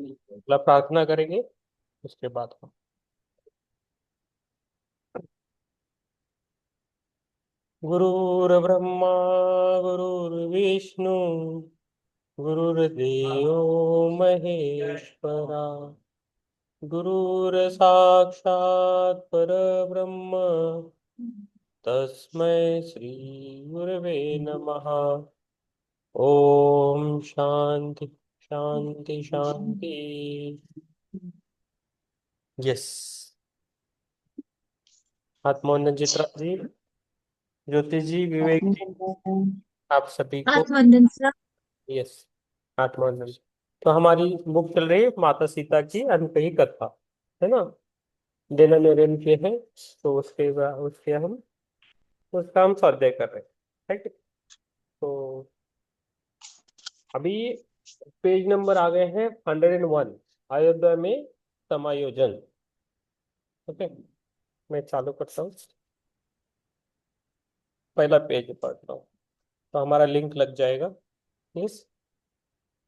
मतलब प्रार्थना करेंगे उसके बाद हम गुरुर्ब्रह्मा गुरुर्विष्णु गुरुर्देवो महेश्वरा गुरुर्साक्षात् परब्रह्म तस्मै श्री गुरवे नमः। ओम शांति शांति शांति। यस। आत्मोन्नत चित्रा जी, ज्योति जी, विवेक जी, आत्मवंदन। आप सभी को आत्मवंदन सर। यस। आत्मोन्नत। तो हमारी बुक चल रही है माता सीता की अनकही कथा, है ना। देना मेरन के है, तो उसके हम उसका हम स्वाध्याय कर रहे हैं। ठीक है। तो अभी पेज नंबर आ गए हैं 101, अयोध्या में समायोजन। ओके, मैं चालू करता हूँ, पहला पेज पढ़ता हूँ तो हमारा लिंक लग जाएगा। यस।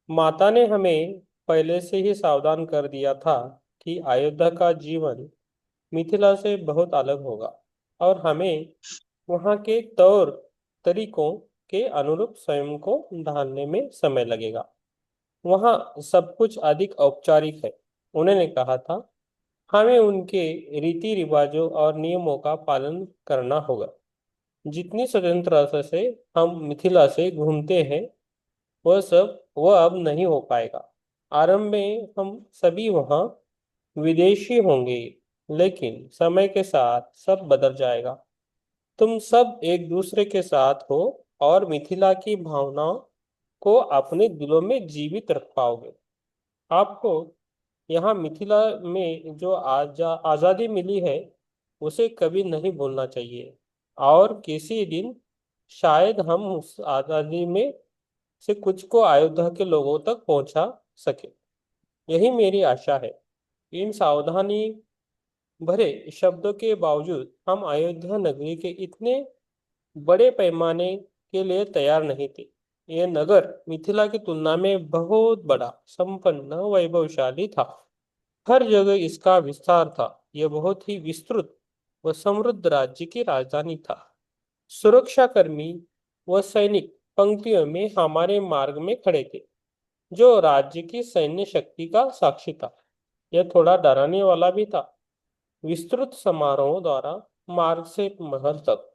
माता ने हमें पहले से ही सावधान कर दिया था कि अयोध्या का जीवन मिथिला से बहुत अलग होगा और हमें वहाँ के तौर तरीकों के अनुरूप स्वयं को ढालने में समय लगेगा। वहाँ सब कुछ अधिक औपचारिक है। उन्होंने कहा था, हमें उनके रीति रिवाजों और नियमों का पालन करना होगा। जितनी स्वतंत्रता से हम मिथिला से घूमते हैं वह अब नहीं हो पाएगा। आरंभ में हम सभी वहाँ विदेशी होंगे, लेकिन समय के साथ सब बदल जाएगा। तुम सब एक दूसरे के साथ हो और मिथिला की भावनाओं को अपने दिलों में जीवित रख पाओगे। आपको यहाँ मिथिला में जो आज़ादी मिली है उसे कभी नहीं भूलना चाहिए, और किसी दिन शायद हम उस आज़ादी में से कुछ को अयोध्या के लोगों तक पहुंचा सके। यही मेरी आशा है। इन सावधानी भरे शब्दों के बावजूद हम अयोध्या नगरी के इतने बड़े पैमाने के लिए तैयार नहीं थे। यह नगर मिथिला की तुलना में बहुत बड़ा, संपन्न, वैभवशाली था। हर जगह इसका विस्तार था। यह बहुत ही विस्तृत व समृद्ध राज्य की राजधानी था। सुरक्षाकर्मी व सैनिक पंक्तियों में हमारे मार्ग में खड़े थे, जो राज्य की सैन्य शक्ति का साक्षी था। यह थोड़ा डराने वाला भी था। विस्तृत समारोह द्वारा मार्ग से महल तक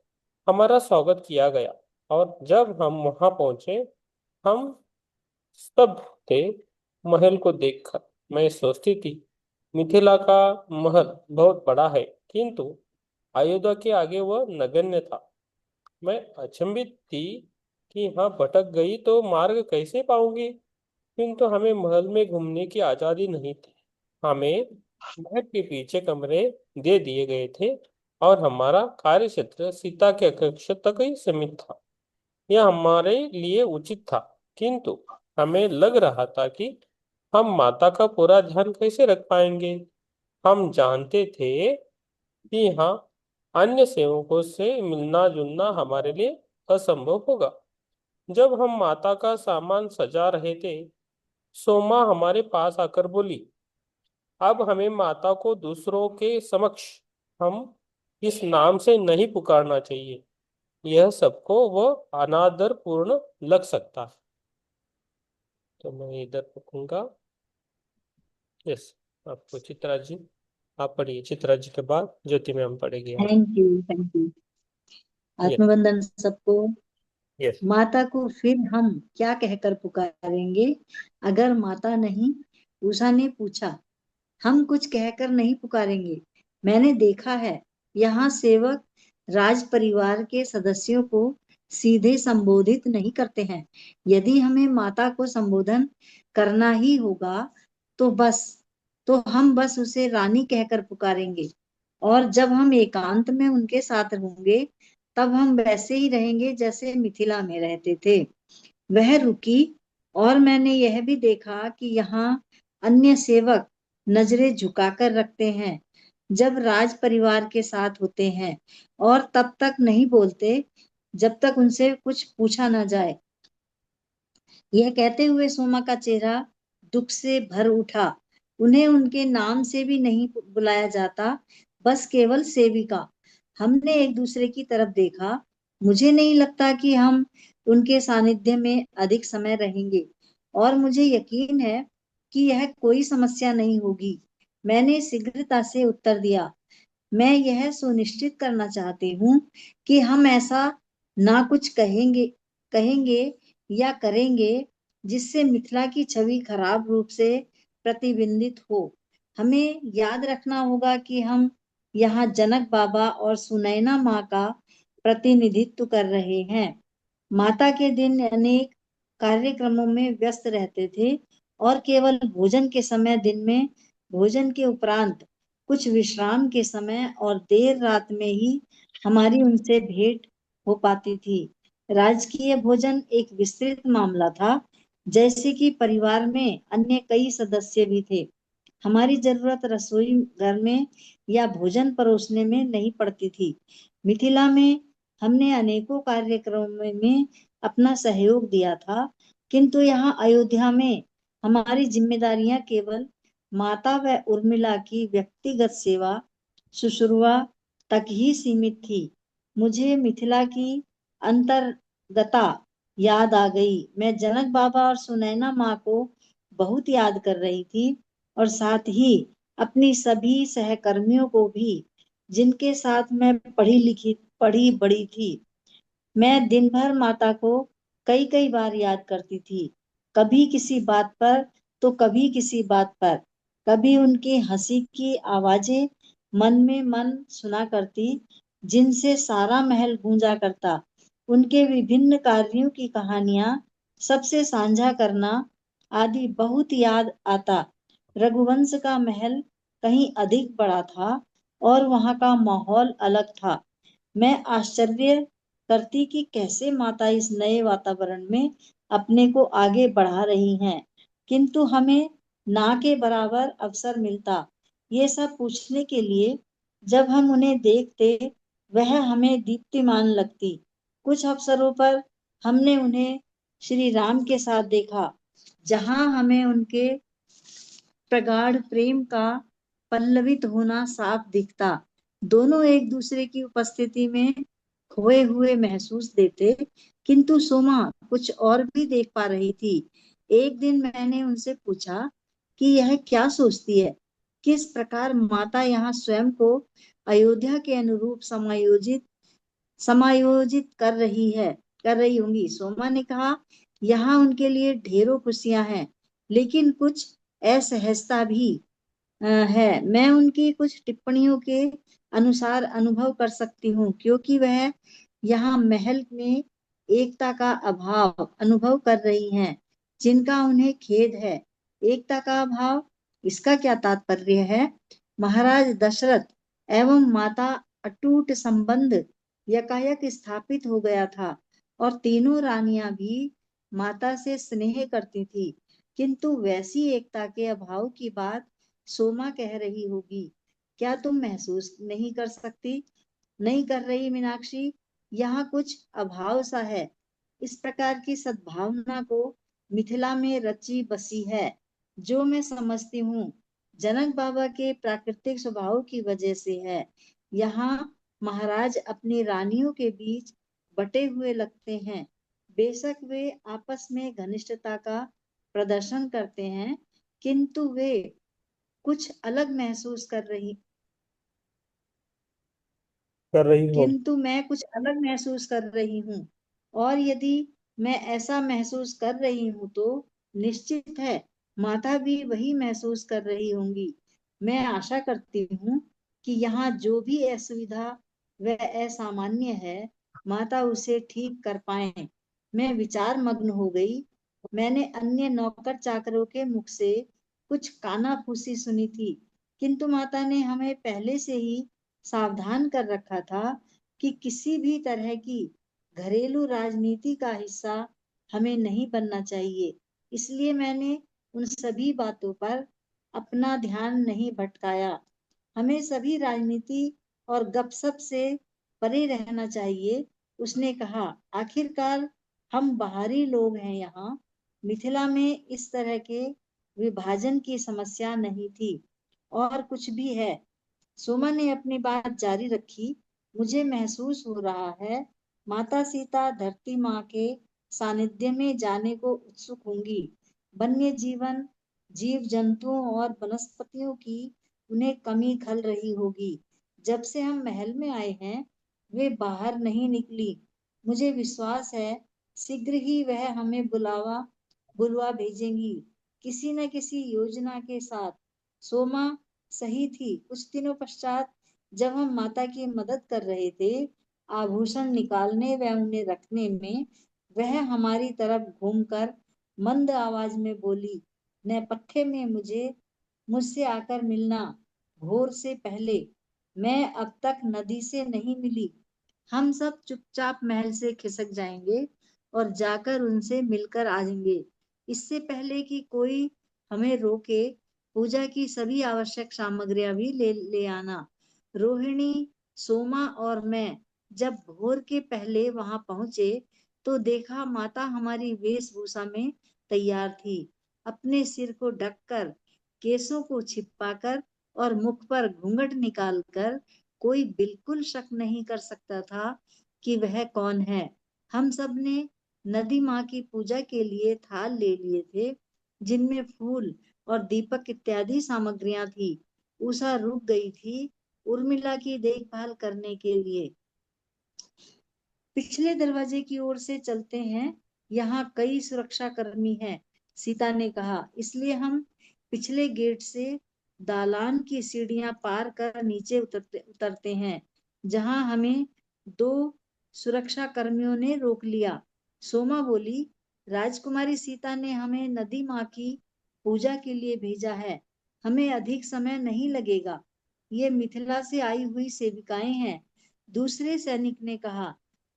हमारा स्वागत किया गया, और जब हम वहां पहुंचे, हम स्तब्ध थे महल को देखकर। मैं सोचती थी, मिथिला का महल बहुत बड़ा है, किंतु अयोध्या के आगे वह नगण्य था। मैं अचंभित थी कि हाँ, भटक गई तो मार्ग कैसे पाऊंगी। किंतु हमें महल में घूमने की आजादी नहीं थी। हमें महल के पीछे कमरे दे दिए गए थे, और हमारा कार्य क्षेत्र सीता के कक्ष तक ही सीमित था। यह हमारे लिए उचित था, किंतु हमें लग रहा था कि हम माता का पूरा ध्यान कैसे रख पाएंगे। हम जानते थे कि हाँ, अन्य सेवकों से मिलना जुलना हमारे लिए असंभव होगा। जब हम माता का सामान सजा रहे थे, सोमा हमारे पास आकर बोली, अब हमें माता को दूसरों के समक्ष हम इस नाम से नहीं पुकारना चाहिए। यह सबको वह अनादर पूर्ण लग सकता है। तो मैं इधर रुकूंगा। यस। आपको चित्रा जी, आप पढ़िए। चित्रा जी के बाद ज्योति मैम पढ़ेगी आप। Thank you, thank you. Yes. आत्मवंदन सबको। यस। माता को फिर हम क्या कहकर पुकारेंगे? अगर माता नहीं, उषा ने पूछा। हम कुछ कहकर नहीं पुकारेंगे। मैंने देखा है, यहाँ सेवक राज परिवार के सदस्यों को सीधे संबोधित नहीं करते हैं। यदि हमें माता को संबोधन करना ही होगा, तो बस तो हम बस उसे रानी कहकर पुकारेंगे। और जब हम एकांत में उनके साथ होंगे, तब हम वैसे ही रहेंगे जैसे मिथिला में रहते थे। वह रुकी, और मैंने यह भी देखा कि यहाँ अन्य सेवक नजरें झुकाकर रखते हैं जब राज परिवार के साथ होते हैं, और तब तक नहीं बोलते जब तक उनसे कुछ पूछा ना जाए। यह कहते हुए सोमा का चेहरा दुख से भर उठा। उन्हें उनके नाम से भी नहीं बुलाया जाता, बस केवल सेविका। हमने एक दूसरे की तरफ देखा। मुझे नहीं लगता कि हम उनके सानिध्य में अधिक समय रहेंगे, और मुझे यकीन है कि यह कोई समस्या नहीं होगी। मैंने शीघ्रता से उत्तर दिया, मैं यह सुनिश्चित करना चाहती हूँ कि हम ऐसा ना कुछ कहेंगे कहेंगे या करेंगे जिससे मिथिला की छवि खराब रूप से प्रतिबिंबित हो। हमें याद रखना होगा कि हम यहाँ जनक बाबा और सुनैना माँ का प्रतिनिधित्व कर रहे हैं। माता के दिन अनेक कार्यक्रमों में व्यस्त रहते थे, और केवल भोजन के समय दिन में, भोजन के उपरांत, कुछ विश्राम के समय और देर रात में ही हमारी उनसे भेंट हो पाती थी। राजकीय भोजन एक विस्तृत मामला था, जैसे कि परिवार में अन्य कई सदस्य भी थे। हमारी जरूरत रसोई घर में या भोजन परोसने में नहीं पड़ती थी। मिथिला में हमने अनेकों कार्यक्रमों में अपना सहयोग दिया था, किंतु यहाँ अयोध्या में हमारी जिम्मेदारियां केवल माता व उर्मिला की व्यक्तिगत सेवा शुश्रूषा तक ही सीमित थी। मुझे मिथिला की अंतर्गता याद आ गई। मैं जनक बाबा और सुनैना माँ को बहुत याद कर रही थी, और साथ ही अपनी सभी सहकर्मियों को भी, जिनके साथ मैं पढ़ी बड़ी थी। मैं दिन भर माता को कई कई बार याद करती थी, कभी किसी बात पर तो कभी किसी बात पर। कभी उनकी हंसी की आवाजें मन में मन सुना करती, जिनसे सारा महल गूंजा करता। उनके विभिन्न कार्यों की कहानियां सबसे साझा करना आदि बहुत याद आता। रघुवंश का महल कहीं अधिक बड़ा था, और वहां का माहौल अलग था। मैं आश्चर्य करती कि कैसे माता इस नए वातावरण में अपने को आगे बढ़ा रही हैं, किंतु हमें ना के बराबर अवसर मिलता ये सब पूछने के लिए। जब हम उन्हें देखते, वह हमें दीप्तिमान लगती। कुछ अवसरों पर हमने उन्हें श्री राम के साथ देखा, जहां हमें उनके प्रगाढ़ प्रेम का पल्लवित होना साफ दिखता। दोनों एक दूसरे की उपस्थिति में खोए हुए महसूस देते, किंतु सोमा कुछ और भी देख पा रही थी। एक दिन मैंने उनसे पूछा कि यह क्या सोचती है, किस प्रकार माता यहाँ स्वयं को अयोध्या के अनुरूप समायोजित कर रही होंगी। सोमा ने कहा, यहाँ उनके लिए ढेरों खुशियां हैं, लेकिन कुछ असहजता भी है। मैं उनकी कुछ टिप्पणियों के अनुसार अनुभव कर सकती हूँ, क्योंकि वह यहाँ महल में एकता का अभाव अनुभव कर रही हैं, जिनका उन्हें खेद है। एकता का अभाव, इसका क्या तात्पर्य है? महाराज दशरथ एवं माता अटूट संबंध यकायक स्थापित हो गया था, और तीनों रानियां भी माता से स्नेह करती थी, किंतु वैसी एकता के अभाव की बात सोमा कह रही होगी। क्या तुम महसूस नहीं कर सकती? नहीं कर रही मीनाक्षी? यहाँ कुछ अभाव सा है। इस प्रकार की सद्भावना को मिथिला में रची बसी है, जो मैं समझती हूँ जनक बाबा के प्राकृतिक स्वभाव की वजह से है। यहाँ महाराज अपनी रानियों के बीच बटे हुए लगते हैं। बेशक वे आपस में घनिष्ठता का प्रदर्शन करते हैं, किंतु वे कुछ अलग महसूस कर रही कर रही हो। किंतु मैं कुछ अलग महसूस कर रही हूँ। और यदि मैं ऐसा महसूस कर रही हूँ, तो निश्चित है माता भी वही महसूस कर रही होंगी। मैं आशा करती हूँ कि यहाँ जो भी असुविधा व असामान्य है, माता उसे ठीक कर पाए। मैं विचार मग्न हो गई। मैंने अन्य नौकर चाकरों के मुख से कुछ कानाफूसी सुनी थी, किंतु माता ने हमें पहले से ही सावधान कर रखा था कि किसी भी तरह की घरेलू राजनीति का हिस्सा हमें नहीं बनना चाहिए। इसलिए मैंने उन सभी बातों पर अपना ध्यान नहीं भटकाया। हमें सभी राजनीति और गपसप से परे रहना चाहिए, उसने कहा। आखिरकार हम बाहरी लोग हैं। यहाँ मिथिला में इस तरह के विभाजन की समस्या नहीं थी और कुछ भी है। सोमा ने अपनी बात जारी रखी। मुझे महसूस हो रहा है माता सीता धरती माँ के सानिध्य में जाने को उत्सुक होंगी। वन्य जीवन, जीव जंतुओं और वनस्पतियों की उन्हें कमी खल रही होगी। जब से हम महल में आए हैं वे बाहर नहीं निकली। मुझे विश्वास है शीघ्र ही वह हमें बुलवा भेजेंगी, किसी न किसी योजना के साथ। सोमा सही थी। कुछ दिनों पश्चात जब हम माता की मदद कर रहे थे आभूषण निकालने व उन्हें रखने में, वह हमारी तरफ घूमकर मंद आवाज में बोली, नेपथ्य में मुझसे आकर मिलना भोर से पहले। मैं अब तक नदी से नहीं मिली। हम सब चुपचाप महल से खिसक जाएंगे और जाकर उनसे मिलकर आ जाएंगे। इससे पहले कि कोई हमें रोके, पूजा की सभी आवश्यक सामग्रियां भी ले आना। रोहिणी, सोमा और मैं जब भोर के पहले वहां पहुंचे तो देखा माता हमारी वेशभूषा में तैयार थी। अपने सिर को ढककर, केसों को छिपाकर और मुख पर घूंघट निकालकर कोई बिल्कुल शक नहीं कर सकता था कि वह कौन है। हम सब ने नदी माँ की पूजा के लिए थाल ले लिए थे जिनमें फूल और दीपक इत्यादि सामग्रियां थी। उषा रुक गई थी उर्मिला की देखभाल करने के लिए। पिछले दरवाजे की ओर से चलते हैं, यहाँ कई सुरक्षा कर्मी हैं, सीता ने कहा। इसलिए हम पिछले गेट से दालान की सीढ़ियां पार कर नीचे उतरते हैं, जहां हमें दो सुरक्षा कर्मियों ने रोक लिया। सोमा बोली, राजकुमारी सीता ने हमें नदी माँ की पूजा के लिए भेजा है। हमें अधिक समय नहीं लगेगा। ये मिथिला से आई हुई सेविकाएं हैं। दूसरे सैनिक ने कहा,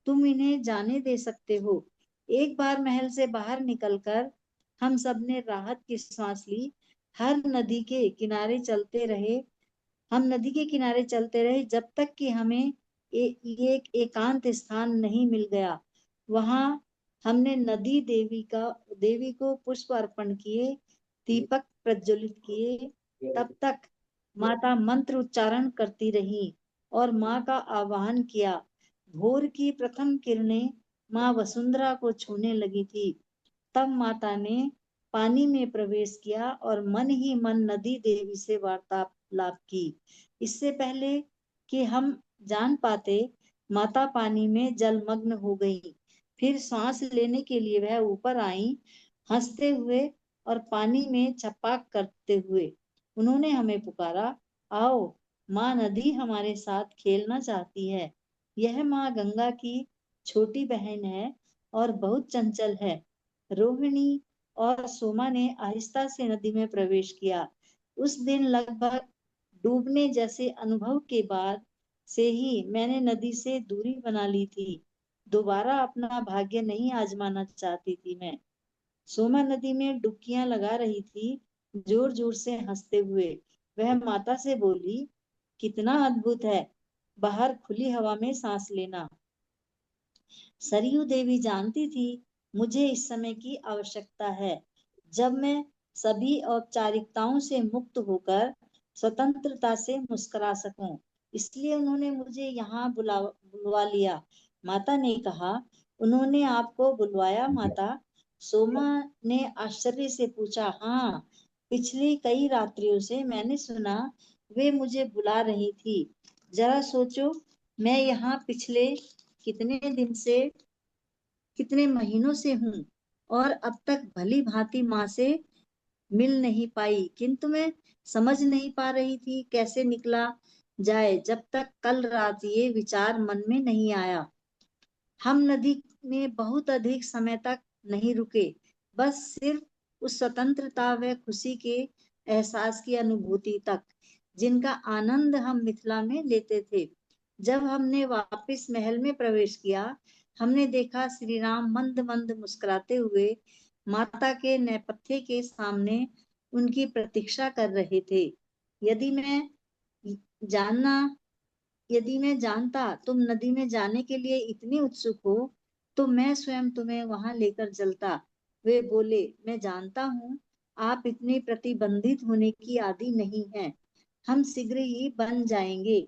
तुम इन्हें जाने दे सकते हो। एक बार महल से बाहर निकलकर हम सब ने राहत की सांस ली। हर नदी के किनारे चलते रहे हम नदी के किनारे चलते रहे जब तक कि हमें ये एक एकांत स्थान नहीं मिल गया। वहां हमने देवी को पुष्प अर्पण किए, दीपक प्रज्वलित किए। तब तक माता मंत्र उच्चारण करती रही और माँ का आवाहन किया। भोर की प्रथम किरणें माँ वसुंधरा को छूने लगी थी। तब माता ने पानी में प्रवेश किया और मन ही मन नदी देवी से वार्तालाप की। इससे पहले कि हम जान पाते, माता पानी में जलमग्न हो गई। फिर सांस लेने के लिए वह ऊपर आई, हंसते हुए और पानी में छपाक करते हुए। उन्होंने हमें पुकारा, आओ, माँ नदी हमारे साथ खेलना चाहती है। यह माँ गंगा की छोटी बहन है और बहुत चंचल है। रोहिणी और सोमा ने आहिस्ता से नदी में प्रवेश किया। उस दिन लगभग डूबने जैसे अनुभव के बाद से ही मैंने नदी से दूरी बना ली थी। दोबारा अपना भाग्य नहीं आजमाना चाहती थी मैं। सोमा नदी में डुबकियां लगा रही थी, जोर जोर से हंसते हुए। वह माता से बोली, कितना अद्भुत है बाहर खुली हवा में सांस लेना। सरयू देवी जानती थी मुझे इस समय की आवश्यकता है, जब मैं सभी औपचारिकताओं से मुक्त होकर स्वतंत्रता से मुस्कुरा सकूं। इसलिए उन्होंने मुझे यहाँ बुलवा लिया। माता ने कहा, उन्होंने आपको बुलवाया माता? सोमा ने आश्चर्य से पूछा। हाँ, पिछली कई रात्रियों से मैंने सुना वे मुझे बुला रही थी। जरा सोचो, मैं यहाँ पिछले कितने दिन से कितने महीनों से हूँ और अब तक भली भांति माँ से मिल नहीं पाई, किंतु मैं समझ नहीं पा रही थी कैसे निकला जाए जब तक कल रात ये विचार मन में नहीं आया। हम नदी में बहुत अधिक समय तक नहीं रुके, बस सिर्फ उस स्वतंत्रता व खुशी के एहसास की अनुभूति तक जिनका आनंद हम मिथिला में लेते थे। जब हमने वापस महल में प्रवेश किया, हमने देखा श्री राम मंद मंद मुस्कुराते हुए माता के नैपथ्य के सामने उनकी प्रतीक्षा कर रहे थे। यदि मैं जानना यदि मैं जानता तुम नदी में जाने के लिए इतनी उत्सुक हो तो मैं स्वयं तुम्हें वहां लेकर चलता। वे बोले, मैं जानता हूँ आप इतने प्रतिबंधित होने की आदि नहीं हैं। हम शीघ्र ही बन जाएंगे,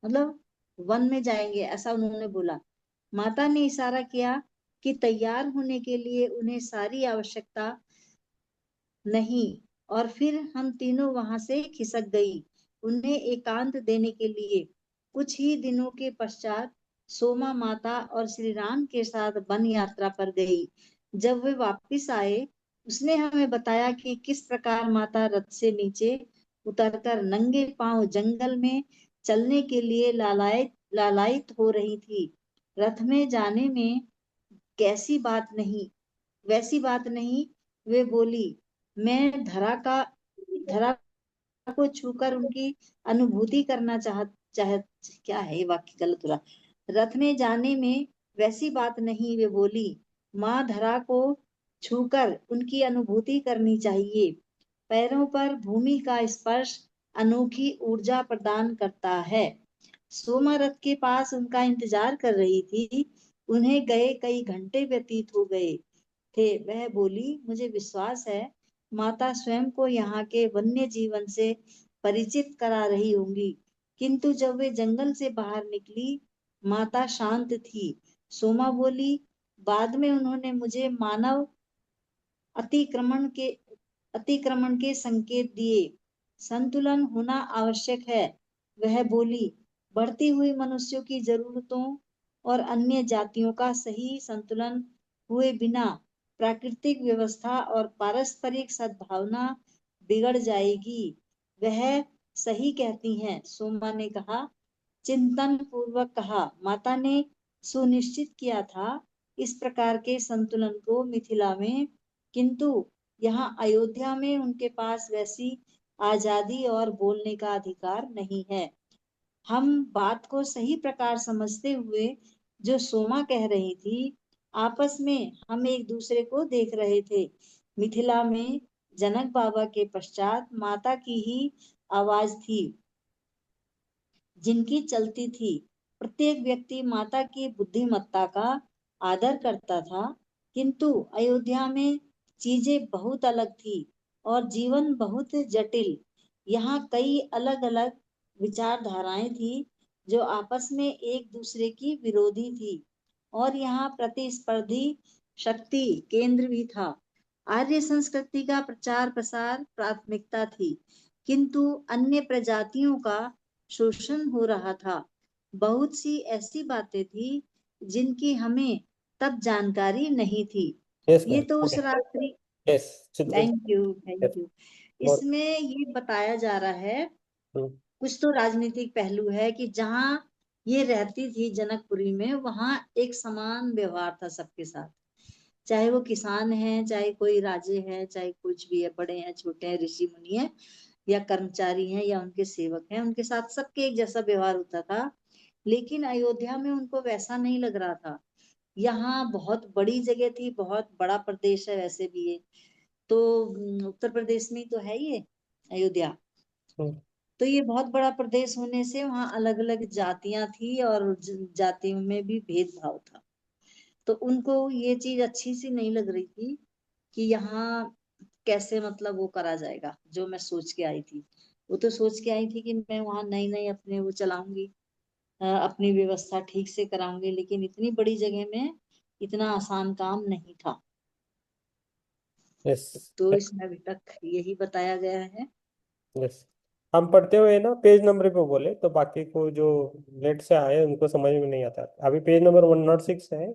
मतलब वन में जाएंगे, ऐसा उन्होंने बोला। माता ने इशारा किया कि तैयार होने के लिए उन्हें सारी आवश्यकता नहीं, और फिर हम तीनों वहां से खिसक गई उन्हें एकांत देने के लिए। कुछ ही दिनों के पश्चात सोमा माता और श्री राम के साथ वन यात्रा पर गई। जब वे वापस आए, उसने हमें बताया कि किस प्रकार माता रथ से नीचे उतरकर नंगे पांव जंगल में चलने के लिए लालायित लालायित हो रही थी। रथ में जाने में कैसी बात नहीं, वैसी बात नहीं, वे बोली। मैं धरा को छूकर उनकी अनुभूति करना चाह क्या है ये वाक्य गलत हो रहा। रथ में जाने में वैसी बात नहीं, वे बोली। माँ धरा को छूकर उनकी अनुभूति करनी चाहिए। पैरों पर भूमि का स्पर्श अनोखी ऊर्जा प्रदान करता है। सोमा रथ के पास उनका इंतजार कर रही थी। उन्हें गए कई घंटे व्यतीत हो गए थे। वह बोली, मुझे विश्वास है माता स्वयं को यहाँ के वन्य जीवन से परिचित करा रही होंगी। किंतु जब वे जंगल से बाहर निकली, माता शांत थी। सोमा बोली, बाद में उन्होंने मुझे मानव अतिक्रमण के अतिक्रमण के संकेत दिए। संतुलन होना आवश्यक है, वह बोली। बढ़ती हुई मनुष्यों की जरूरतों और अन्य जातियों का सही संतुलन हुए बिना प्राकृतिक व्यवस्था और पारस्परिक सद्भावना बिगड़ जाएगी। वह सही कहती हैं, सोमा ने कहा। चिंतन पूर्वक कहा, माता ने सुनिश्चित किया था इस प्रकार के संतुलन को मिथिला में, किंतु यहाँ अयोध्या में उनके पास वैसी आजादी और बोलने का अधिकार नहीं है। हम बात को सही प्रकार समझते हुए जो सोमा कह रही थी, आपस में हम एक दूसरे को देख रहे थे। मिथिला में जनक बाबा के पश्चात माता की ही आवाज थी जिनकी चलती थी। प्रत्येक व्यक्ति माता की बुद्धिमत्ता का आदर करता था, किंतु अयोध्या में चीजें बहुत अलग थी और जीवन बहुत जटिल। यहाँ कई अलग अलग विचारधाराएं थी जो आपस में एक दूसरे की विरोधी थी, और यहाँ प्रतिस्पर्धी शक्ति केंद्र भी था। आर्य संस्कृति का प्रचार प्रसार प्राथमिकता थी, किंतु अन्य प्रजातियों का शोषण हो रहा था। बहुत सी ऐसी बातें थी जिनकी हमें तब जानकारी नहीं थी। यस ये मैम, तो उस ओके। रात्रि, यस, चिंतन। Thank you thank yes. You. और इसमें ये बताया जा रहा है, कुछ तो राजनीतिक पहलू है कि जहाँ ये रहती थी जनकपुरी में, वहां एक समान व्यवहार था सबके साथ। चाहे वो किसान है, चाहे कोई राजे है, चाहे कुछ भी है, बड़े हैं छोटे हैं, ऋषि मुनि है या कर्मचारी हैं या उनके सेवक हैं, उनके साथ सबके एक जैसा व्यवहार होता था। लेकिन अयोध्या में उनको वैसा नहीं लग रहा था। यहाँ बहुत बड़ी जगह थी, बहुत बड़ा प्रदेश है वैसे भी ये तो, उत्तर प्रदेश में ही तो है ये अयोध्या। तो ये बहुत बड़ा प्रदेश होने से वहाँ अलग अलग जातियां थी और जातियों में भी भेदभाव था। तो उनको ये चीज अच्छी सी नहीं लग रही थी कि यहाँ कैसे मतलब वो करा जाएगा जो मैं सोच के आई थी। वो तो सोच के आई थी कि मैं वहां नई नई अपने वो चलाऊंगी, अपनी व्यवस्था ठीक से कराऊंगी, लेकिन इतनी बड़ी जगह में इतना आसान काम नहीं था। यस। तो इसमें अभी तक यही बताया गया है। यस, हम पढ़ते हुए ना पेज नंबर पे बोले तो बाकी को जो लेट से आए उनको समझ में नहीं आता। अभी पेज नंबर 106 है।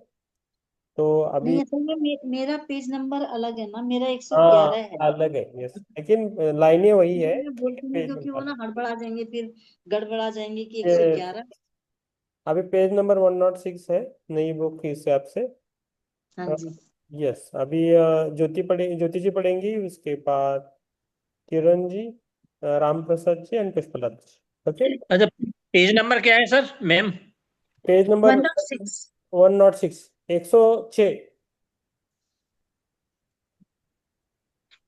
तो अभी नहीं, असल में मेरा पेज नंबर अलग है ना, मेरा हाँ 111 है। अलग है, यस, लेकिन लाइनें वही है, मैं बोलती हूँ पेज क्योंकि वो नंबर। ना हड़बड़ा जाएंगे, फिर गड़बड़ा जाएंगे कि यस, 111। अभी पेज नंबर 106 है नई बुक के हिसाब से। हाँ जी। यस, अभी ज्योति जी पढ़ेंगी, उसके बाद किरण जी, राम प्रसाद जी एंड पुष्पलता जी। ओके। अच्छा, पेज नंबर क्या है सर मैम? Page number 106। 106, 106।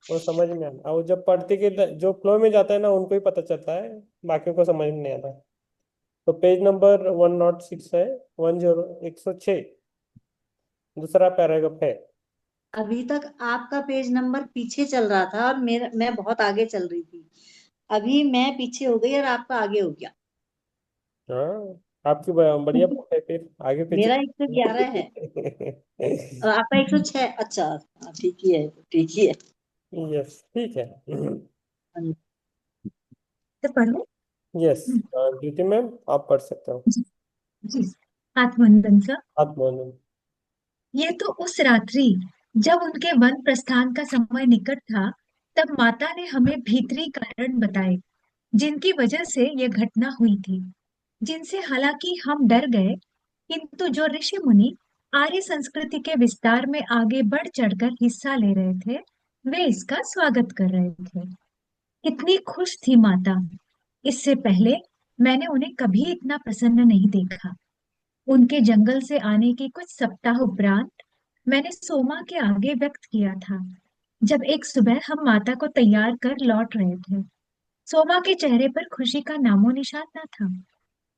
वो समझ में आता, और जब पढ़ते के जो फ्लो में जाता है ना उनको ही पता चलता है, बाकी को समझ में नहीं आता। तो पेज नंबर 106 है, 10, 106, दूसरा पैराग्राफ है। अभी तक आपका पेज नंबर पीछे चल रहा था और मैं बहुत आगे चल रही थी। अभी मैं पीछे हो गई और आपका आगे हो गया। हाँ, आपकी बढ़िया बात है, फिर आगे पीछे। मेरा 111 है और आपका 106। अच्छा, हाँ, ठीक ही है, ठीक ही है। यस, ठीक है। हाँ, तो पढ़ो। यस, ज्योति मैम आप पढ़ सकते हो। जी जी। आत्मवंदन सा। आप बोलो। ये तो उस रात्रि जब उनके वन प्रस्थान का समय निकट था, तब माता ने हमें भीतरी कारण बताए जिनकी वजह से यह घटना हुई थी, जिनसे हालांकि हम डर गए, किंतु जो ऋषि मुनि आर्य संस्कृति के विस्तार में आगे बढ़ चढ़कर हिस्सा ले रहे थे, वे इसका स्वागत कर रहे थे। कितनी खुश थी माता। इससे पहले मैंने उन्हें कभी इतना प्रसन्न नहीं देखा। उनके जंगल से आने के कुछ सप्ताह उपरांत मैंने सोमा के आगे व्यक्त किया था, जब एक सुबह हम माता को तैयार कर लौट रहे थे। सोमा के चेहरे पर खुशी का नामो निशान न था।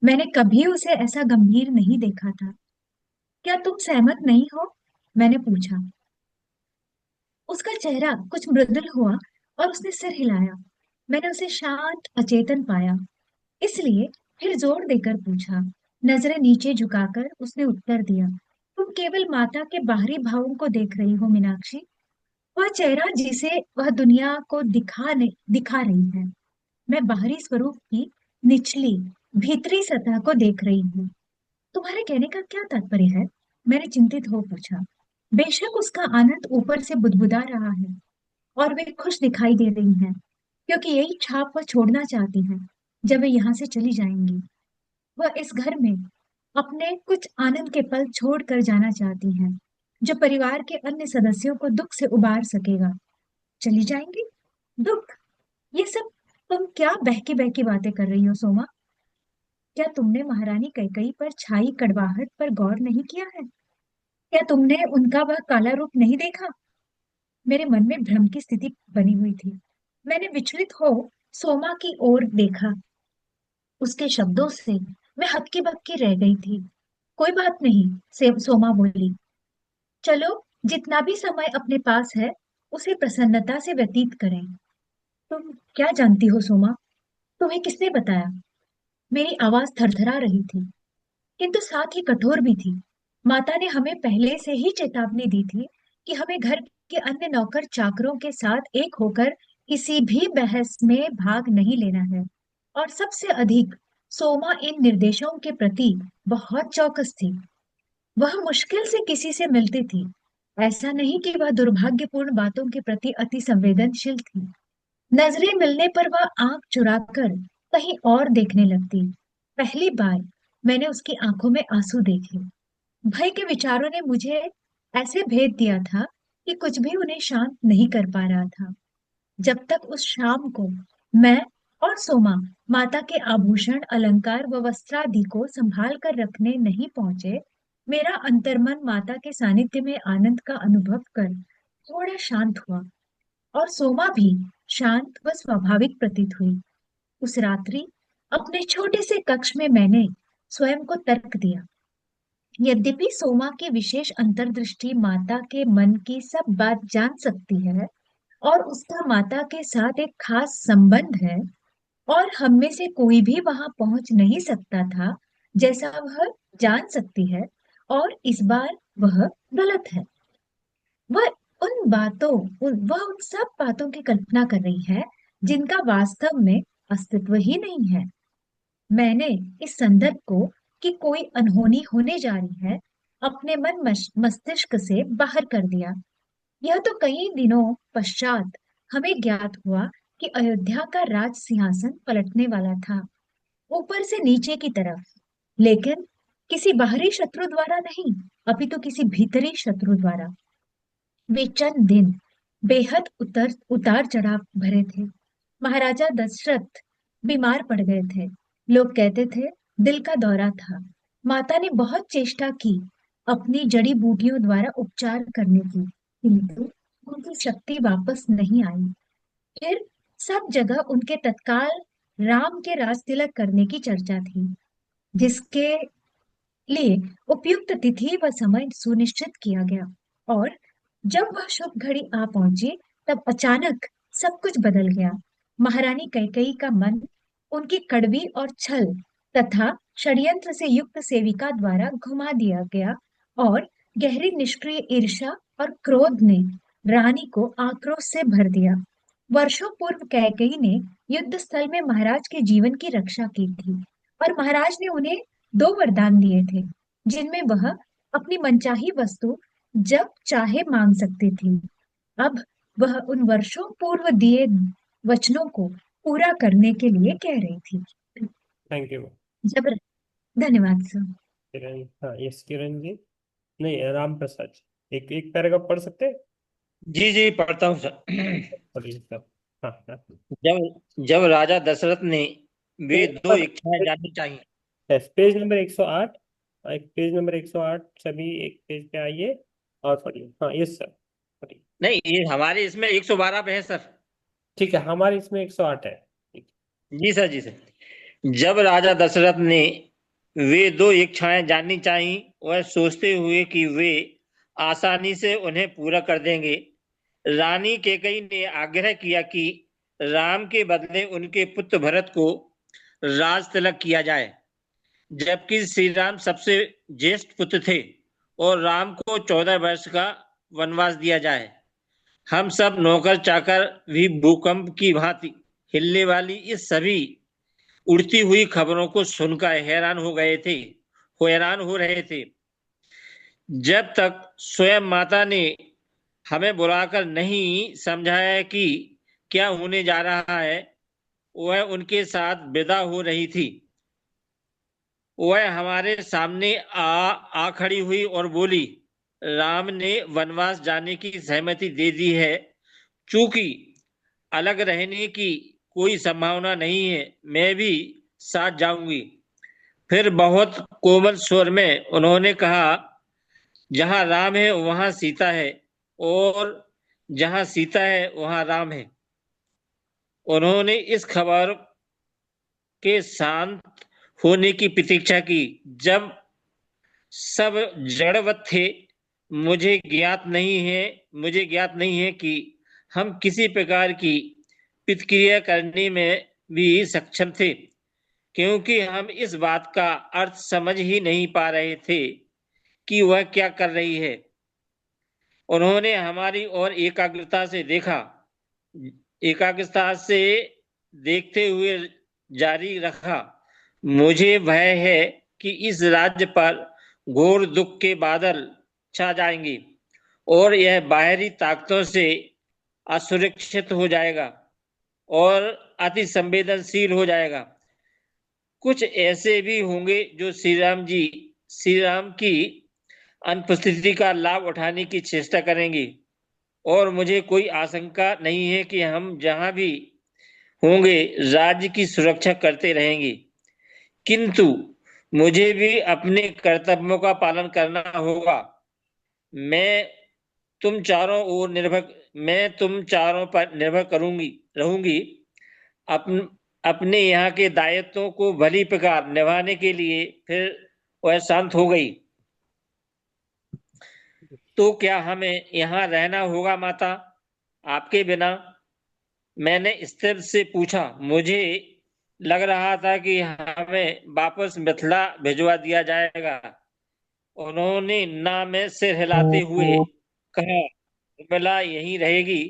मैंने कभी उसे ऐसा गंभीर नहीं देखा था। क्या तुम सहमत नहीं हो? मैंने पूछा। उसका चेहरा कुछ मृदुल हुआ और उसने सिर हिलाया। मैंने उसे शांत अचेतन पाया, इसलिए फिर जोर देकर पूछा। नजरें नीचे झुकाकर उसने उत्तर दिया, तुम केवल माता के बाहरी भावों को देख रही हो मीनाक्षी। वह चेहरा जिसे वह दुनिया को दिखा रही है, मैं बाहरी स्वरूप की निचली भीतरी सतह को देख रही हूँ। तुम्हारे कहने का क्या तात्पर्य है? मैंने चिंतित हो पूछा। बेशक उसका आनंद ऊपर से बुदबुदा रहा है और वे खुश दिखाई दे रही हैं, क्योंकि यही छाप वह छोड़ना चाहती हैं जब वे यहाँ से चली जाएंगी। वह इस घर में अपने कुछ आनंद के पल छोड़ कर जाना चाहती हैं, जो परिवार के अन्य सदस्यों को दुख से उबार सकेगा। चली जाएंगी? दुख? ये सब तुम क्या बहकी बहकी बातें कर रही हो सोमा? क्या तुमने महारानी कैकई पर छाई कड़वाहट पर गौर नहीं किया है? क्या तुमने उनका वह काला रूप नहीं देखा? मेरे मन में भ्रम की स्थिति बनी हुई थी। मैंने विचलित हो सोमा की ओर देखा। उसके शब्दों से मैं हक्की बक्की रह गई थी। कोई बात नहीं, से सोमा बोली। चलो, जितना भी समय अपने पास है उसे प्रसन्नता से व्यतीत करें। तुम क्या जानती हो सोमा? तुम्हें किसने बताया? मेरी आवाज थरथरा रही थी, किंतु साथ ही कठोर भी थी। माता ने हमें पहले से ही चेतावनी दी थी कि हमें घर के अन्य नौकर चाकरों के साथ एक होकर किसी भी बहस में भाग नहीं लेना है। और सबसे अधिक सोमा इन निर्देशों के प्रति बहुत चौकस थी। वह मुश्किल से किसी से मिलती थी। ऐसा नहीं कि वह दुर्भाग्यपूर्ण बातों के प्रति अति संवेदनशील थी। नजरें मिलने पर वह आंख चुराकर कहीं और देखने लगती। पहली बार मैंने उसकी आंखों में आंसू देखे। भय के विचारों ने मुझे ऐसे भेद दिया था कि कुछ भी उन्हें शांत नहीं कर पा रहा था। जब तक उस शाम को मैं और सोमा माता के आभूषण अलंकार व वस्त्रादि को संभाल कर रखने नहीं पहुंचे, मेरा अंतर्मन माता के सानिध्य में आनंद का अनुभव कर थोड़ा शांत हुआ और सोमा भी शांत व स्वाभाविक प्रतीत हुई। उस रात्रि अपने छोटे से कक्ष में मैंने स्वयं को तर्क दिया। यद्यपि सोमा की विशेष अंतर्दृष्टि माता के मन की सब बात जान सकती है और उसका माता के साथ एक खास संबंध है, और हम में से कोई भी वहां पहुंच नहीं सकता था जैसा वह जान सकती है, और इस बार वह गलत है। वह वह उन सब बातों की कल्पना कर रही है जिनका वास्तव में अस्तित्व ही नहीं है। मैंने इस संदर्भ को कि कोई अनहोनी होने जा रही है अपने मस्तिष्क से बाहर कर दिया। यह तो कई दिनों पश्चात हमें ज्ञात हुआ कि अयोध्या का राज सिंहासन पलटने वाला था, ऊपर से नीचे की तरफ, लेकिन किसी बाहरी शत्रु द्वारा नहीं, अपितु किसी भीतरी शत्रु द्वारा। वे चंद दिन बेहद उतार चढ़ाव भरे थे। महाराजा दशरथ बीमार पड़ गए थे। लोग कहते थे दिल का दौरा था। माता ने बहुत चेष्टा की अपनी जड़ी बूटियों द्वारा उपचार करने की, किंतु उनकी शक्ति वापस नहीं आई। फिर सब जगह उनके तत्काल राम के राज तिलक करने की चर्चा थी, जिसके लिए उपयुक्त तिथि व समय सुनिश्चित किया गया, और जब वह शुभ घड़ी आ पहुंची तब अचानक सब कुछ बदल गया। महारानी कैकेयी का मन उनकी कड़वी और छल तथा षड्यंत्र से युक्त सेविका द्वारा घुमा दिया गया और गहरी निष्क्रिय ईर्ष्या और क्रोध ने रानी को आक्रोश से भर दिया। वर्षों पूर्व कैकेयी ने युद्ध स्थल में महाराज के जीवन की रक्षा की थी और महाराज ने उन्हें 2 वरदान दिए थे जिनमें वह अपनी मनचाही वस्तु जब चाहे मांग सकती थी। अब वह उन वर्षों पूर्व दिए वचनों को पूरा करने के लिए कह रही थी। थैंक यू जब धन्यवाद सर। किरण। हाँ यस किरण जी। नहीं राम प्रसाद जी, एक एक पैराग्राफ पढ़ सकते हैं? जी जी पढ़ता हूँ सर। पढ़िए सर। हाँ हाँ जब जब राजा दशरथ ने वे पेज दो इच्छाएं जाननी चाहिए। Yes page number 108। एक पेज नंबर 108, सभी एक पेज पे आइए और पढ़िए। हाँ यस सर पढ़िए। नहीं, ये हमारे इसमें 112 पे है सर। ठीक है, हमारे इसमें 108 है। ठीक जी सर, जी सर। जब राजा दशरथ ने वे दो इच्छाएं जाननी चाहिए, वह सोचते हुए कि वे आसानी से उन्हें पूरा कर देंगे, रानी कैकेयी ने आग्रह किया कि राम के बदले उनके पुत्र भरत को राज तिलक किया जाए, जबकि श्री राम सबसे ज्येष्ठ पुत्र थे, और राम को 14 वर्ष का वनवास दिया जाए। हम सब नौकर चाकर भी भूकंप की भांति हिलने वाली इस सभी उड़ती हुई खबरों को सुनकर हैरान हो रहे थे, जब तक स्वयं माता ने हमें बुलाकर नहीं समझाया कि क्या होने जा रहा है। वह उनके साथ विदा हो रही थी। वह हमारे सामने आ खड़ी हुई और बोली, राम ने वनवास जाने की सहमति दे दी है। चूंकि अलग रहने की कोई संभावना नहीं है, मैं भी साथ जाऊंगी। फिर बहुत कोमल स्वर में उन्होंने कहा, जहां राम है वहां सीता है, और जहां सीता है वहां राम है। उन्होंने इस खबर के शांत होने की प्रतीक्षा की। जब सब जड़वत थे, मुझे ज्ञात नहीं है कि हम किसी प्रकार की प्रतिक्रिया करने में भी सक्षम थे, क्योंकि हम इस बात का अर्थ समझ ही नहीं पा रहे थे कि वह क्या कर रही है। उन्होंने हमारी ओर एकाग्रता से देखते हुए जारी रखा, मुझे भय है कि इस राज्य पर घोर दुख के बादल छा जाएंगे और यह बाहरी ताकतों से असुरक्षित हो जाएगा और अति संवेदनशील हो जाएगा। कुछ ऐसे भी होंगे जो श्री राम की अनुपस्थिति का लाभ उठाने की चेष्टा करेंगे, और मुझे कोई आशंका नहीं है कि हम जहां भी होंगे राज्य की सुरक्षा करते रहेंगे। किंतु मुझे भी अपने कर्तव्यों का पालन करना होगा। मैं मैं तुम चारों पर निर्भर रहूंगी। अपने यहाँ के दायित्वों को भली प्रकार निभाने के लिए। फिर वह शांत हो गई। तो क्या हमें यहाँ रहना होगा माता, आपके बिना? मैंने स्थिर से पूछा। मुझे लग रहा था कि हमें वापस मिथिला भिजवा दिया जाएगा। उन्होंने ना में सिर हिलाते हुए कहा, उर्मिला यहीं रहेगी,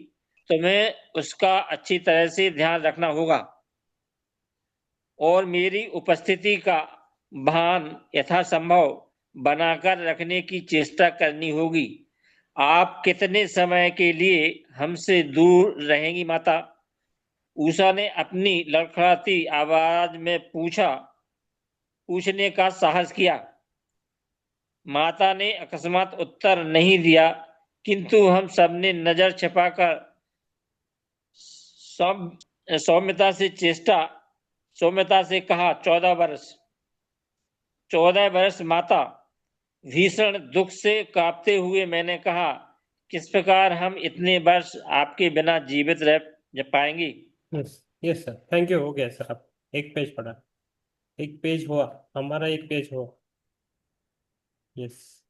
तुम्हें उसका अच्छी तरह से ध्यान रखना होगा और मेरी उपस्थिति का भान यथासंभव बनाकर रखने की चेष्टा करनी होगी। आप कितने समय के लिए हमसे दूर रहेंगी माता? उषा ने अपनी लड़खड़ाती आवाज में पूछने का साहस किया। माता ने अकस्मात उत्तर नहीं दिया, किंतु हम सबने नजर छिपाकर सौम्यता से कहा, 14 वर्ष माता। भीषण दुख से कांपते हुए मैंने कहा, किस प्रकार हम इतने वर्ष आपके बिना जीवित रह पाएंगे? Yes yes sir thank you. हो गया सर, आप एक पेज पढ़ा, एक पेज हुआ, हमारा एक पेज हुआ। यस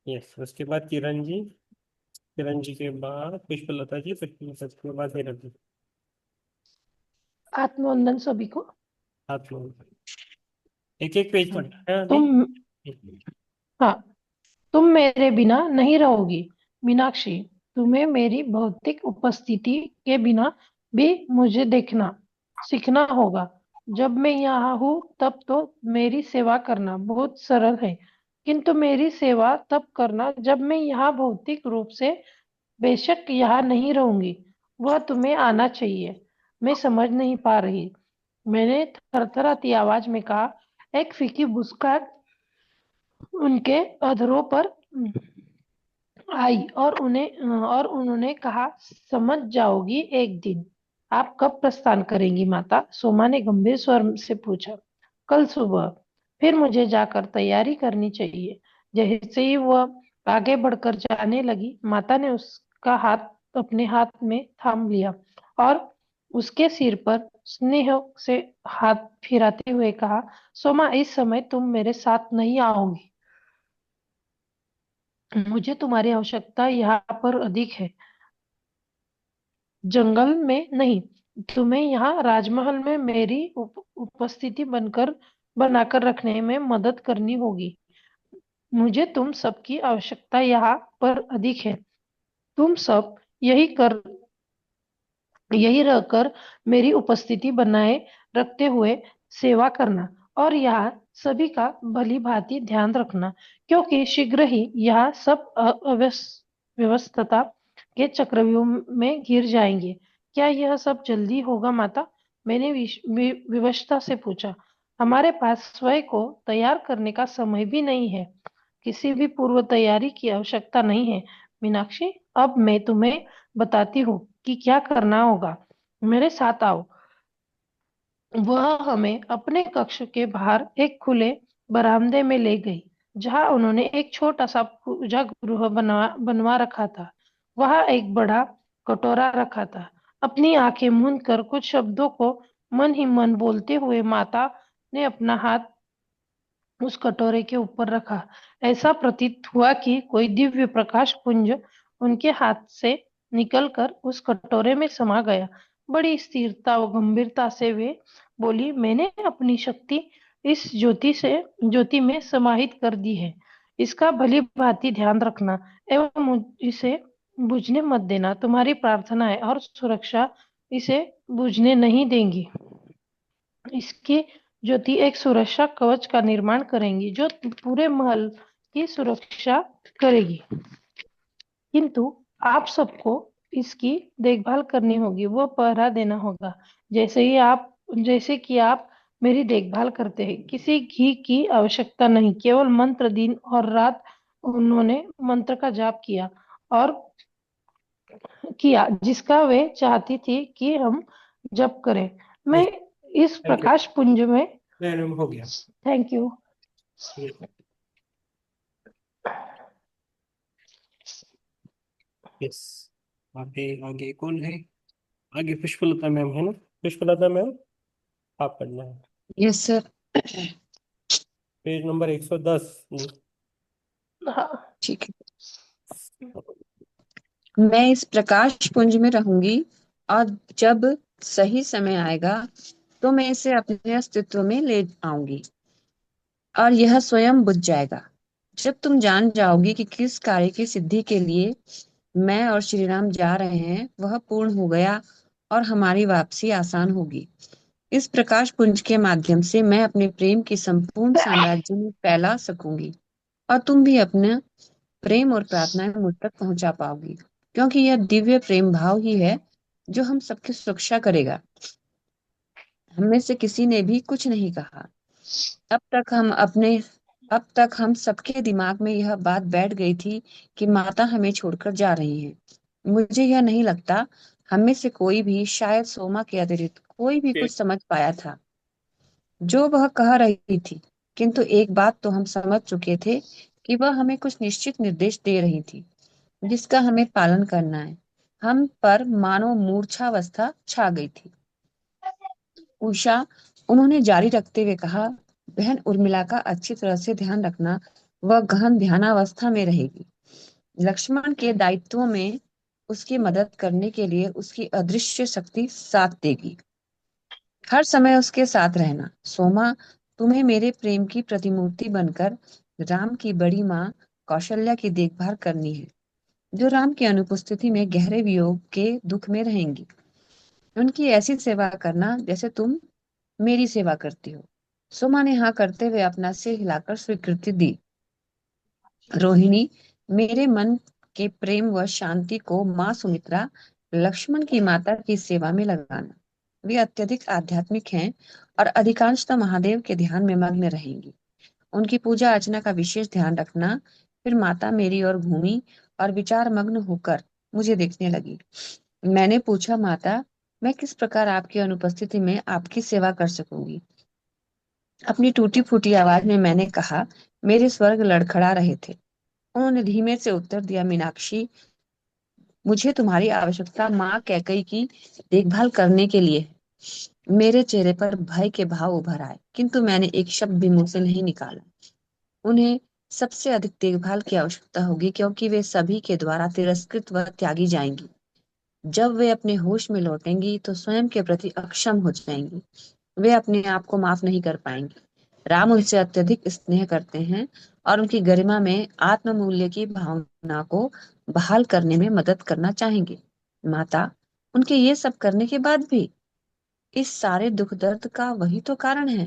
यस, उसके बाद किरण जी के बाद पुष्पलता जी, पुष्पलता के बाद हिरण जी। आत्मवंदन सभी को। हाथ में एक एक पेज हाँ, पढ़ना है अभी। तुम हाँ तुम मेरे बिना नहीं रहोगी मीनाक्षी। तुम्हें मेरी भौतिक उपस्थिति के बिना भी मुझे देखना सीखना होगा। जब मैं यहाँ हूँ तब तो मेरी सेवा करना बहुत सरल है, किंतु मेरी सेवा तब करना जब मैं यहाँ भौतिक रूप से बेशक यहाँ नहीं रहूंगी। वह तुम्हें आना चाहिए। मैं समझ नहीं पा रही, मैंने थरथराती आवाज में कहा। एक फीकी मुस्कान उनके अधरों पर आई और उन्होंने कहा, समझ जाओगी एक दिन। आप कब प्रस्थान करेंगी माता? सोमा ने गंभीर स्वर से पूछा। कल सुबह। फिर मुझे जाकर तैयारी करनी चाहिए। जैसे ही वह आगे बढ़कर जाने लगी, माता ने उसका हाथ अपने हाथ में थाम लिया और उसके सिर पर स्नेह से हाथ फिराते हुए कहा, सोमा, इस समय तुम मेरे साथ नहीं आओगी। मुझे तुम्हारी आवश्यकता यहाँ पर अधिक है, जंगल में नहीं। तुम्हें यहाँ राजमहल में मेरी उपस्थिति बनाकर रखने में मदद करनी होगी। मुझे तुम सबकी आवश्यकता यहाँ पर अधिक है। तुम सब यही कर यही रहकर मेरी उपस्थिति बनाए रखते हुए सेवा करना और यहाँ सभी का भली भांति ध्यान रखना, क्योंकि शीघ्र ही यहाँ सब व्यवस्था के चक्रव्यूह में घिर जाएंगे। क्या यह सब जल्दी होगा माता? मैंने विवशता से पूछा। हमारे पास स्वयं को तैयार करने का समय भी नहीं है। किसी भी पूर्व तैयारी की आवश्यकता नहीं है मीनाक्षी। अब मैं तुम्हें बताती हूँ कि क्या करना होगा। मेरे साथ आओ। वह हमें अपने कक्ष के बाहर एक खुले बरामदे में ले गई, जहां उन्होंने एक छोटा सा पूजा गृह बनवा रखा था। वहां एक बड़ा कटोरा रखा था। अपनी आंखें मूंद कर कुछ शब्दों को मन ही मन बोलते हुए माता ने अपना हाथ उस कटोरे के ऊपर रखा। ऐसा प्रतीत हुआ कि कोई दिव्य प्रकाश पुंज उनके हाथ से निकलकर उस कटोरे में समा गया। बड़ी स्थिरता व गंभीरता से वे बोली, मैंने अपनी शक्ति इस ज्योति में समाहित कर दी है। इसका भली भांति ध्यान रखना एवं इसे बुझने मत देना। तुम्हारी प्रार्थनाएं और सुरक्षा इसे बुझने नहीं देंगी। इसकी ज्योति एक सुरक्षा कवच का निर्माण करेंगी जो पूरे महल की सुरक्षा करेगी, किंतु आप सबको इसकी देखभाल करनी होगी, वो पहरा देना होगा, जैसे कि आप मेरी देखभाल करते हैं। किसी घी की आवश्यकता नहीं, केवल मंत्र दिन और रात उन्होंने मंत्र का जाप और किया जिसका वे चाहती थी कि हम जप करें। मैं इस थैंक यू प्रकाश पुंज में मैडम, हो गया। Thank you. यस, आगे आगे कौन है? आगे पुष्पलता मैम है ना? पुष्पलता मैम, आप पढ़ना है यस सर। पेज नंबर 110 जी। हाँ, ठीक है। मैं इस प्रकाश पुंज में रहूंगी और जब सही समय आएगा तो मैं इसे अपने अस्तित्व में ले आऊंगी और यह स्वयं बुझ जाएगा। जब तुम जान जाओगी कि किस कार्य की सिद्धि के लिए मैं और श्री राम जा रहे हैं, वह पूर्ण हो गया और हमारी वापसी आसान होगी। इस प्रकाश पुंज के माध्यम से मैं अपने प्रेम की संपूर्ण साम्राज्य में फैला सकूंगी और तुम भी अपना प्रेम और प्रार्थनाएं मुझ तक पहुंचा पाओगी, क्योंकि यह दिव्य प्रेम भाव ही है जो हम सबकी सुरक्षा करेगा। हम में से किसी ने भी कुछ नहीं कहा। अब तक हम अपने अब तक हम सबके दिमाग में यह बात बैठ गई थी कि माता हमें छोड़कर जा रही हैं। मुझे यह नहीं लगता हम में से कोई भी, शायद सोमा के अतिरिक्त कोई भी, कुछ समझ पाया था जो वह कह रही थी। किंतु एक बात तो हम समझ चुके थे कि वह हमें कुछ निश्चित निर्देश दे रही थी जिसका हमें पालन करना है। हम पर मानो मूर्छावस्था छा गई थी। उषा, उन्होंने जारी रखते हुए कहा, बहन उर्मिला का अच्छी तरह से ध्यान रखना। वह गहन ध्यानावस्था में रहेगी। लक्ष्मण के दायित्वों में उसकी मदद करने के लिए उसकी अदृश्य शक्ति साथ देगी। हर समय उसके साथ रहना। सोमा, तुम्हें मेरे प्रेम की प्रतिमूर्ति बनकर राम की बड़ी माँ कौशल्या की देखभाल करनी है, जो राम की अनुपस्थिति में गहरे वियोग के दुख में रहेंगी। उनकी ऐसी सेवा करना जैसे तुम मेरी सेवा करती हो। सोमा ने हाँ करते हुए अपना सिर हिलाकर स्वीकृति दी। रोहिणी, मेरे मन के प्रेम व शांति को माँ सुमित्रा लक्ष्मण की माता की सेवा में लगाना। वे अत्यधिक आध्यात्मिक हैं और अधिकांशतः महादेव के ध्यान में मग्न रहेंगी। उनकी पूजा अर्चना का विशेष ध्यान रखना। फिर माता मेरी ओर घूमी और विचार मग्न होकर मुझे देखने लगी। मैंने पूछा, माता, मैं किस प्रकार आपकी अनुपस्थिति में आपकी सेवा कर सकूंगी? अपनी टूटी फूटी आवाज में मैंने कहा, मेरे स्वर्ग लड़खड़ा रहे थे। उन्होंने धीमे से उत्तर दिया, मीनाक्षी, मुझे तुम्हारी आवश्यकता माँ कैकेयी की देखभाल करने के लिए है। मेरे चेहरे पर भय के भाव उभर आए, किंतु मैंने एक शब्द भी मुंह से नहीं निकाला। उन्हें सबसे अधिक देखभाल की आवश्यकता होगी, क्योंकि वे सभी के द्वारा तिरस्कृत व त्यागी जाएंगी। जब वे अपने होश में लौटेंगी तो स्वयं के प्रति अक्षम हो जाएंगी। वे अपने आप को माफ नहीं कर पाएंगी। राम उनसे अत्यधिक स्नेह करते हैं और उनकी गरिमा में आत्म मूल्य की भावना को बहाल करने में मदद करना चाहेंगे। माता, उनके ये सब करने के बाद भी इस सारे दुख दर्द का वही तो कारण है।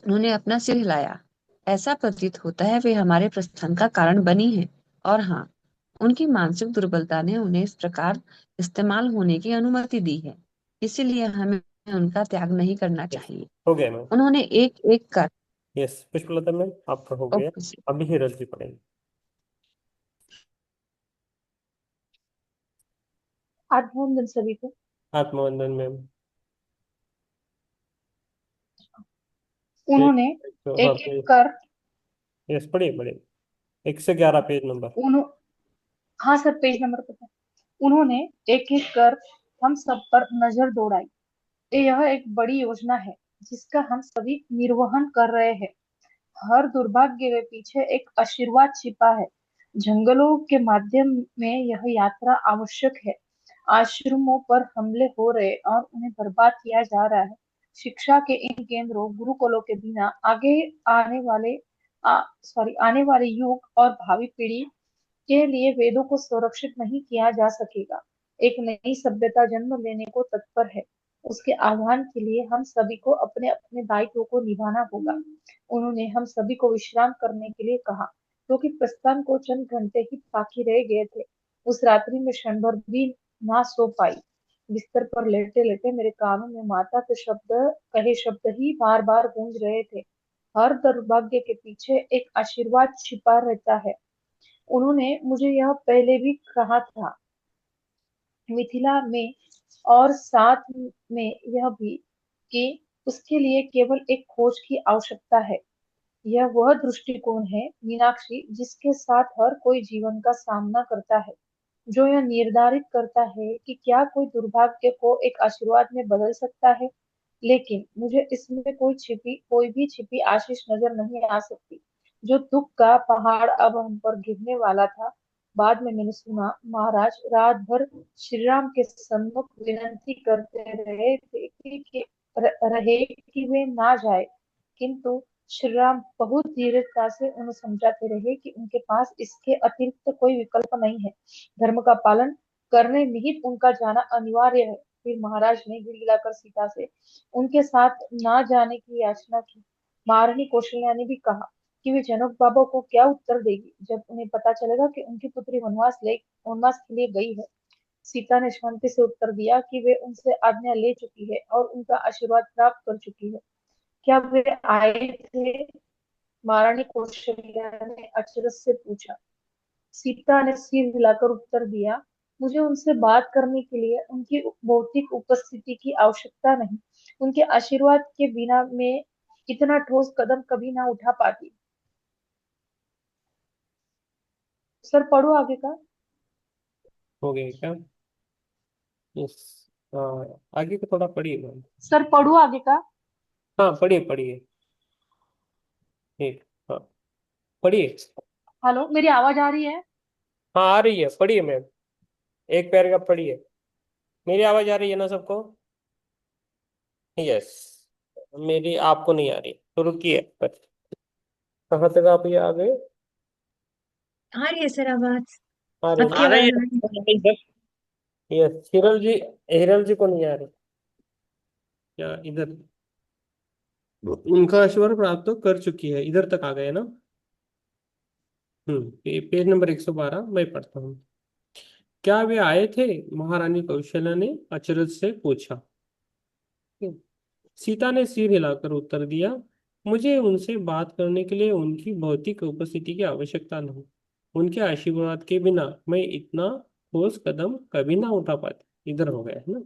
उन्होंने अपना सिर हिलाया। ऐसा प्रतीत होता है वे हमारे प्रस्थान का कारण बनी है। और हाँ, उनकी मानसिक दुर्बलता ने उन्हें इस प्रकार इस्तेमाल होने की अनुमति दी है। इसीलिए हमें उनका त्याग नहीं करना यस, चाहिए। हो गया मैम। उन्होंने एक एक कर यस पुष्पलता मैम, आपका हो गया। ओके। अभी ही रज जी पढ़ेंगे। अभिनंदन सभी को। आत्मवंदन मैम। उन्होंने तो हाँ एक एक कर यस, पढ़िए पढ़िए। 111 पेज नंबर। उन्हों हाँ सर, पेज नंबर पता। उन्होंने एक एक कर हम सब पर नजर दौड़ाई। यह एक बड़ी योजना है जिसका हम सभी निर्वहन कर रहे हैं। हर दुर्भाग्य के पीछे एक आशीर्वाद छिपा है। जंगलों के माध्यम में यह यात्रा आवश्यक है। आश्रमों पर हमले हो रहे और उन्हें बर्बाद किया जा रहा है। शिक्षा के इन केंद्रों गुरुकुलों के बिना आगे आने वाले आने वाले युग और भावी पीढ़ी के लिए वेदों को संरक्षित नहीं किया जा सकेगा। एक नई सभ्यता जन्म लेने को तत्पर है। उसके आह्वान के लिए हम सभी को अपने अपने दायित्वों को निभाना होगा। उन्होंने हम सभी को विश्राम करने के लिए कहा, क्योंकि प्रस्थान को चंद घंटे ही बाकी रह गए थे। उस रात्रि में क्षण भर भी ना सो पाई। बिस्तर पर लेटे लेटे मेरे कानों में माता के कहे शब्द ही बार बार गूंज रहे थे। हर दुर्भाग्य के पीछे एक आशीर्वाद छिपा रहता है। उन्होंने मुझे यह पहले भी कहा था, मिथिला में, और साथ में यह भी कि उसके लिए केवल एक खोज की आवश्यकता है। यह वह दृष्टिकोण है मीनाक्षी जिसके साथ हर कोई जीवन का सामना करता है, जो यह निर्धारित करता है कि क्या कोई दुर्भाग्य को एक आशीर्वाद में बदल सकता है। लेकिन मुझे इसमें कोई भी छिपी आशीष नजर नहीं आ सकती। जो दुख का पहाड़ अब हम पर गिरने वाला था। बाद में मैंने सुना महाराज रात भर श्री राम के सम्मुख विनती करते रहे थे कि वे ना जाए, किंतु श्री राम बहुत धीरजता से उन्हें समझाते रहे कि उनके पास इसके अतिरिक्त कोई विकल्प नहीं है। धर्म का पालन करने निहित उनका जाना अनिवार्य है। फिर महाराज ने गिड़गिड़ाकर सीता से उनके साथ ना जाने की याचना की। महारानी कौशल्या ने भी कहा कि वे जनक बाबा को क्या उत्तर देगी जब उन्हें पता चलेगा कि उनकी पुत्री वनवास के लिए गई है। सीता ने शांति से उत्तर दिया कि वे उनसे आज्ञा ले चुकी है और उनका आशीर्वाद प्राप्त कर चुकी है। क्या वे आए थे? महारानी कौशल्या ने अचरज से पूछा। सीता ने सिर हिलाकर उत्तर दिया, मुझे उनसे बात करने के लिए उनकी भौतिक उपस्थिति की आवश्यकता नहीं। उनके आशीर्वाद के बिना मैं इतना ठोस कदम कभी ना उठा पाती। सर पढ़ो आगे का। हो गया क्या? यस। आगे का थोड़ा पढ़िए मैम। सर पढ़ो आगे का। हाँ पढ़िए पढ़िए। ठीक। हाँ पढ़िए। हेलो, मेरी आवाज आ रही है? हाँ आ रही है, पढ़िए मैम, एक पैराग्राफ पढ़िए। मेरी आवाज आ रही है ना सबको? यस। मेरी आपको नहीं आ रही तो रुकिए पर। कहाँ तक आप ये आ गए? आ रही है सर आवाज। आ रही है आपकी आ ना? रही आवाज आ रही है। है। यस, हिरल जी को नहीं आ रही क्या इधर? उनका स्वर प्राप्त तो कर चुकी है, इधर तक आ गए ना? पेज नंबर 112 मैं पढ़ता हूँ। क्या वे आए थे? महारानी कौशल्या ने अचरज से पूछा। सीता ने सिर हिलाकर उत्तर दिया, मुझे उनसे बात करने के लिए उनकी भौतिक उपस्थिति की आवश्यकता नहीं। उनके आशीर्वाद के बिना मैं इतना ठोस कदम कभी ना उठा पाती। इधर हो गया है ना?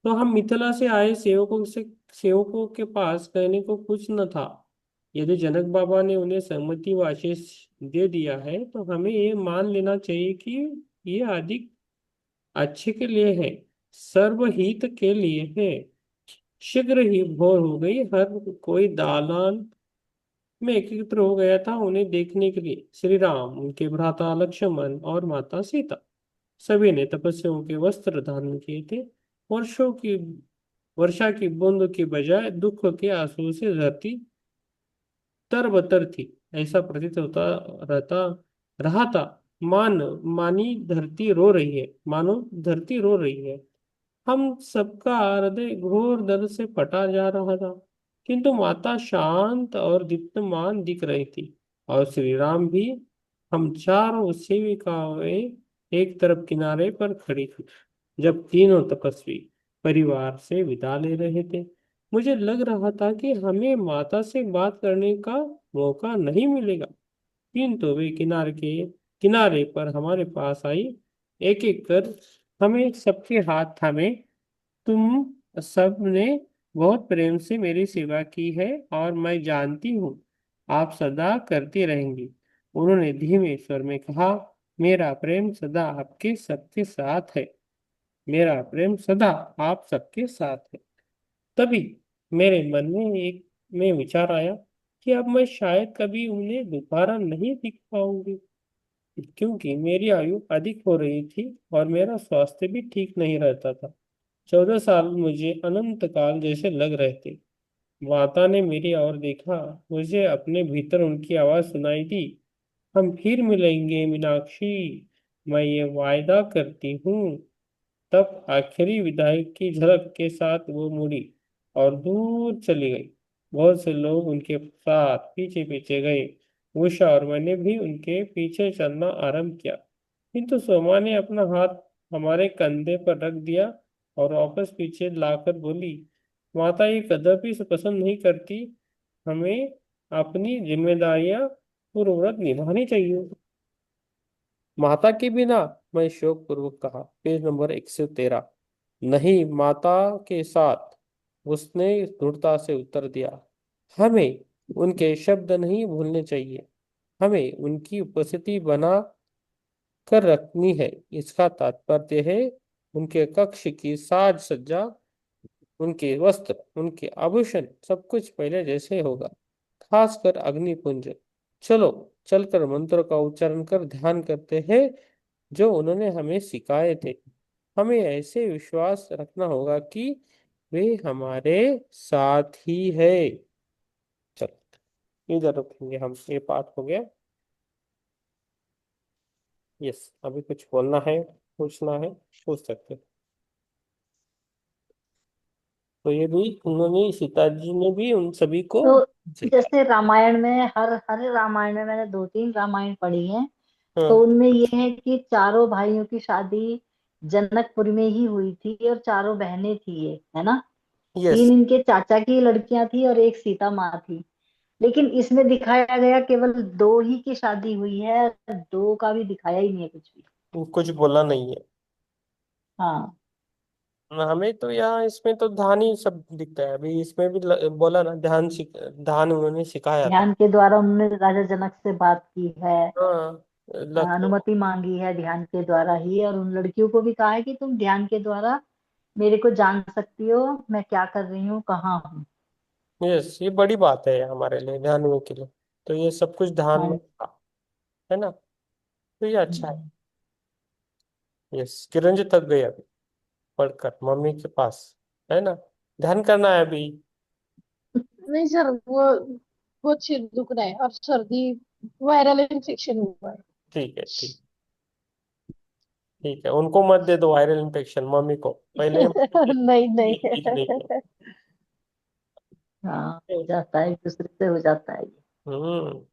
तो हम मिथिला से आए सेवकों के पास कहने को कुछ न था। यदि जनक बाबा ने उन्हें सहमति व आशीष दे दिया है तो हमें ये मान लेना चाहिए कि ये अधिक अच्छे के लिए है, सर्वहित के लिए है। शीघ्र ही भोर हो गई। हर कोई दालान में एकत्र हो गया था उन्हें देखने के लिए। श्री राम, उनके भ्राता लक्ष्मण और माता सीता, सभी ने तपस्वियों के वस्त्र धारण किए थे। वर्षों की वर्षा की बूंद के बजाय दुख के आंसू से धरती तरबतर थी। ऐसा प्रतीत होता रहता रहा था मानी धरती रो रही है, मानो धरती रो रही है। हम सबका हृदय घोर दर्द से फटा जा रहा था, किंतु माता शांत और दीप्तमान दिख रही थी, और श्री राम भी। हम चारों सेविकाएं एक तरफ किनारे पर खड़ी थी जब तीनों तपस्वी परिवार से विदा ले रहे थे। मुझे लग रहा था कि हमें माता से बात करने का मौका नहीं मिलेगा, किंतु वे किनारे पर हमारे पास आई। एक एक कर हमें सबके हाथ थामे। तुम सब ने बहुत प्रेम से मेरी सेवा की है और मैं जानती हूँ आप सदा करती रहेंगी। उन्होंने धीमे स्वर में कहा, मेरा प्रेम सदा आपके सबके साथ है। मेरा प्रेम सदा आप सबके साथ है। तभी मेरे मन में विचार आया कि अब मैं शायद कभी उन्हें दोबारा नहीं दिख पाऊंगी, क्योंकि मेरी आयु अधिक हो रही थी और मेरा स्वास्थ्य भी ठीक नहीं रहता था। 14 साल मुझे अनंत काल जैसे लग रहे थे। माता ने मेरी ओर देखा। मुझे अपने भीतर उनकी आवाज सुनाई दी, हम फिर मिलेंगे मीनाक्षी, मैं ये वायदा करती हूँ। तब आखिरी विदाई की झलक के साथ वो मुड़ी और दूर चली गई। बहुत से लोग उनके साथ पीछे पीछे गए। उषा और मैंने भी उनके पीछे चलना आरंभ किया, किंतु सोमा ने अपना हाथ हमारे कंधे पर रख दिया और वापस पीछे लाकर बोली, माता ये कदापि पसंद नहीं करती। हमें अपनी जिम्मेदारियां पूर्ववत निभानी चाहिए। माता के बिना, मैं शोक पूर्वक कहा। Page number 113। नहीं, माता के साथ, उसने दृढ़ता से उत्तर दिया। हमें उनके शब्द नहीं भूलने चाहिए। हमें उनकी उपस्थिति बना कर रखनी है। इसका तात्पर्य है उनके कक्ष की साज सज्जा, उनके वस्त्र, उनके आभूषण, सब कुछ पहले जैसे होगा, खासकर अग्निपुंज। चलो चलकर मंत्र का उच्चारण कर ध्यान करते हैं जो उन्होंने हमें सिखाए थे। हमें ऐसे विश्वास रखना होगा कि वे हमारे साथ ही है। चलो इधर रखेंगे हम, ये पाठ हो गया। यस, अभी कुछ बोलना है, पूछना है, पूछ सकते हैं। तो ये भी उन्होंने, सीता जी ने भी उन सभी को तो सिखाया। जैसे रामायण में, हर हर रामायण में मैंने 2-3 रामायण पढ़ी हैं। तो हाँ। उनमें ये है कि चारों भाइयों की शादी जनकपुर में ही हुई थी, और चारों बहनें थी ये, है ना? यस। 3 इनके चाचा की लड़कियां थी और एक सीता माँ थी। लेकिन इसमें दिखाया गया केवल 2 ही की शादी हुई है, 2 का भी दिखाया ही नहीं है कुछ भी। कुछ बोला नहीं है। हाँ, हमें तो यहाँ इसमें तो ध्यान ही सब दिखता है। अभी इसमें भी बोला ना, ध्यान उन्होंने सिखाया था। ध्यान के द्वारा उन्होंने राजा जनक से बात की है, हाँ। लक्ष्मण। अनुमति मांगी है ध्यान के द्वारा ही, और उन लड़कियों को भी कहा है कि तुम ध्यान के द्वारा मेरे को जान सकती हो, मैं क्या कर रही हूँ, कहाँ हूँ। यस, ये बड़ी बात है हमारे लिए, ध्यान में के लिए। तो ये सब कुछ ध्यान में हाँ। था, है ना। तो ये अच्छा है। यस, किरण जी थक गई अभी पढ़कर मम्मी के पास, है ना। ध्यान करना है अभी। नहीं सर, वो बहुत सिर दुख रहा है और सर्दी, वायरल इन्फेक्शन हुआ है। ठीक है, ठीक, ठीक है, उनको मत दे दो वायरल इन्फेक्शन, मम्मी को पहले ही मम्मी की नहीं नहीं। ठीक नहीं है। हाँ, हो जाता है, एक दूसरे से हो जाता है ये। हम्म।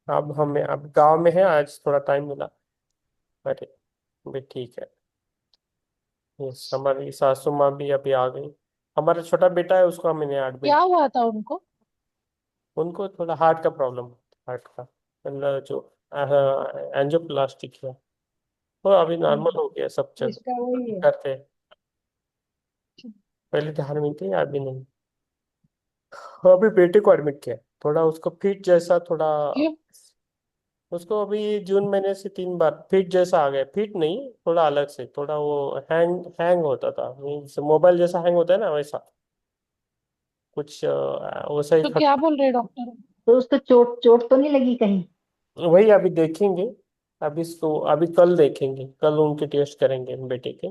अब हमें अब गांव में है, आज थोड़ा टाइम मिला। अरे भी ठीक है। यस, हमारी सासू माँ भी अभी आ गई। हमारा छोटा बेटा है, उसको हमने एडमिट। क्या हुआ था उनको? उनको थोड़ा हार्ट का प्रॉब्लम, हार्ट का मतलब जो एंजियोप्लास्टी किया, वो अभी नॉर्मल हो गया, सब चल इसका वही है। करते हैं। पहले ध्यान में थे, अभी नहीं। अभी बेटे को एडमिट किया, थोड़ा उसको फिट जैसा थोड़ा। क्यों? उसको अभी जून महीने से 3 बार फिट जैसा आ गया, फिट नहीं, थोड़ा अलग से, थोड़ा वो हैंग हैंग होता था, मीन्स मोबाइल जैसा हैंग होता है ना, वैसा कुछ वैसा ही तो खट। क्या बोल रहे डॉक्टर? तो उसको चोट चोट तो नहीं लगी कहीं? वही अभी देखेंगे। अभी इसको अभी कल देखेंगे, कल उनके टेस्ट करेंगे बेटे के।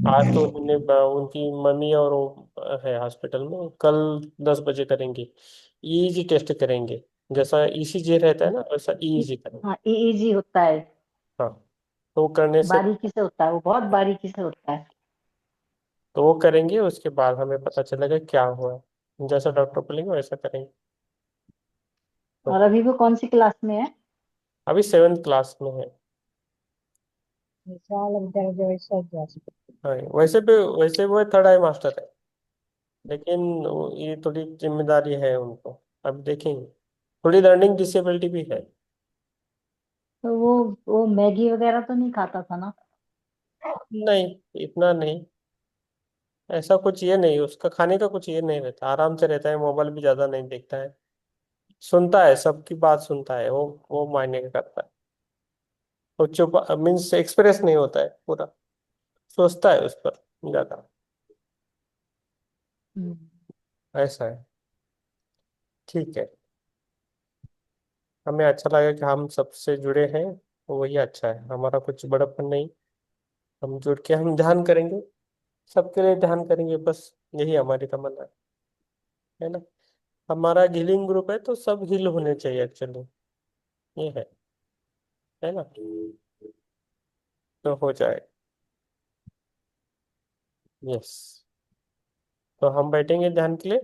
आज तो उन्होंने उनकी मम्मी और वो है हॉस्पिटल में, कल 10 बजे करेंगे। ईईजी टेस्ट करेंगे, जैसा ईसीजी रहता है ना वैसा ईईजी करेंगे। हाँ, ईईजी होता है। हाँ, तो वो करने से, बारीकी से होता है, वो बहुत बारीकी से होता है। तो वो करेंगे, उसके बाद हमें पता चलेगा क्या हुआ है, जैसा डॉक्टर बोलेंगे वैसा करेंगे। तो और अभी वो कौन सी क्लास में है? अभी 7th क्लास में है। साल अब तेरा जो ऐसा हाँ, वैसे वो थर्ड आई मास्टर है, लेकिन ये थोड़ी जिम्मेदारी है उनको। अब देखेंगे, थोड़ी लर्निंग डिसेबिलिटी भी है। तो वो मैगी वगैरह तो नहीं खाता था ना? नहीं, इतना नहीं। ऐसा कुछ ये नहीं, उसका खाने का कुछ ये नहीं रहता, आराम से रहता है, मोबाइल भी ज्यादा नहीं देखता है। सुनता है, सबकी बात सुनता है, वो मायने का करता है। वो चुप, मीन्स एक्सप्रेस नहीं होता है पूरा, सोचता है उस पर ज्यादा, हम्म। ऐसा है। ठीक है, हमें अच्छा लगा कि हम सबसे जुड़े हैं, वही अच्छा है, हमारा कुछ बड़प्पन नहीं। हम जुड़ के हम ध्यान करेंगे, सबके लिए ध्यान करेंगे, बस यही हमारी तमन्ना है ना। हमारा हीलिंग ग्रुप है, तो सब हील होने चाहिए एक्चुअली, ये है ना। तो हो जाए। यस, तो हम बैठेंगे ध्यान के लिए।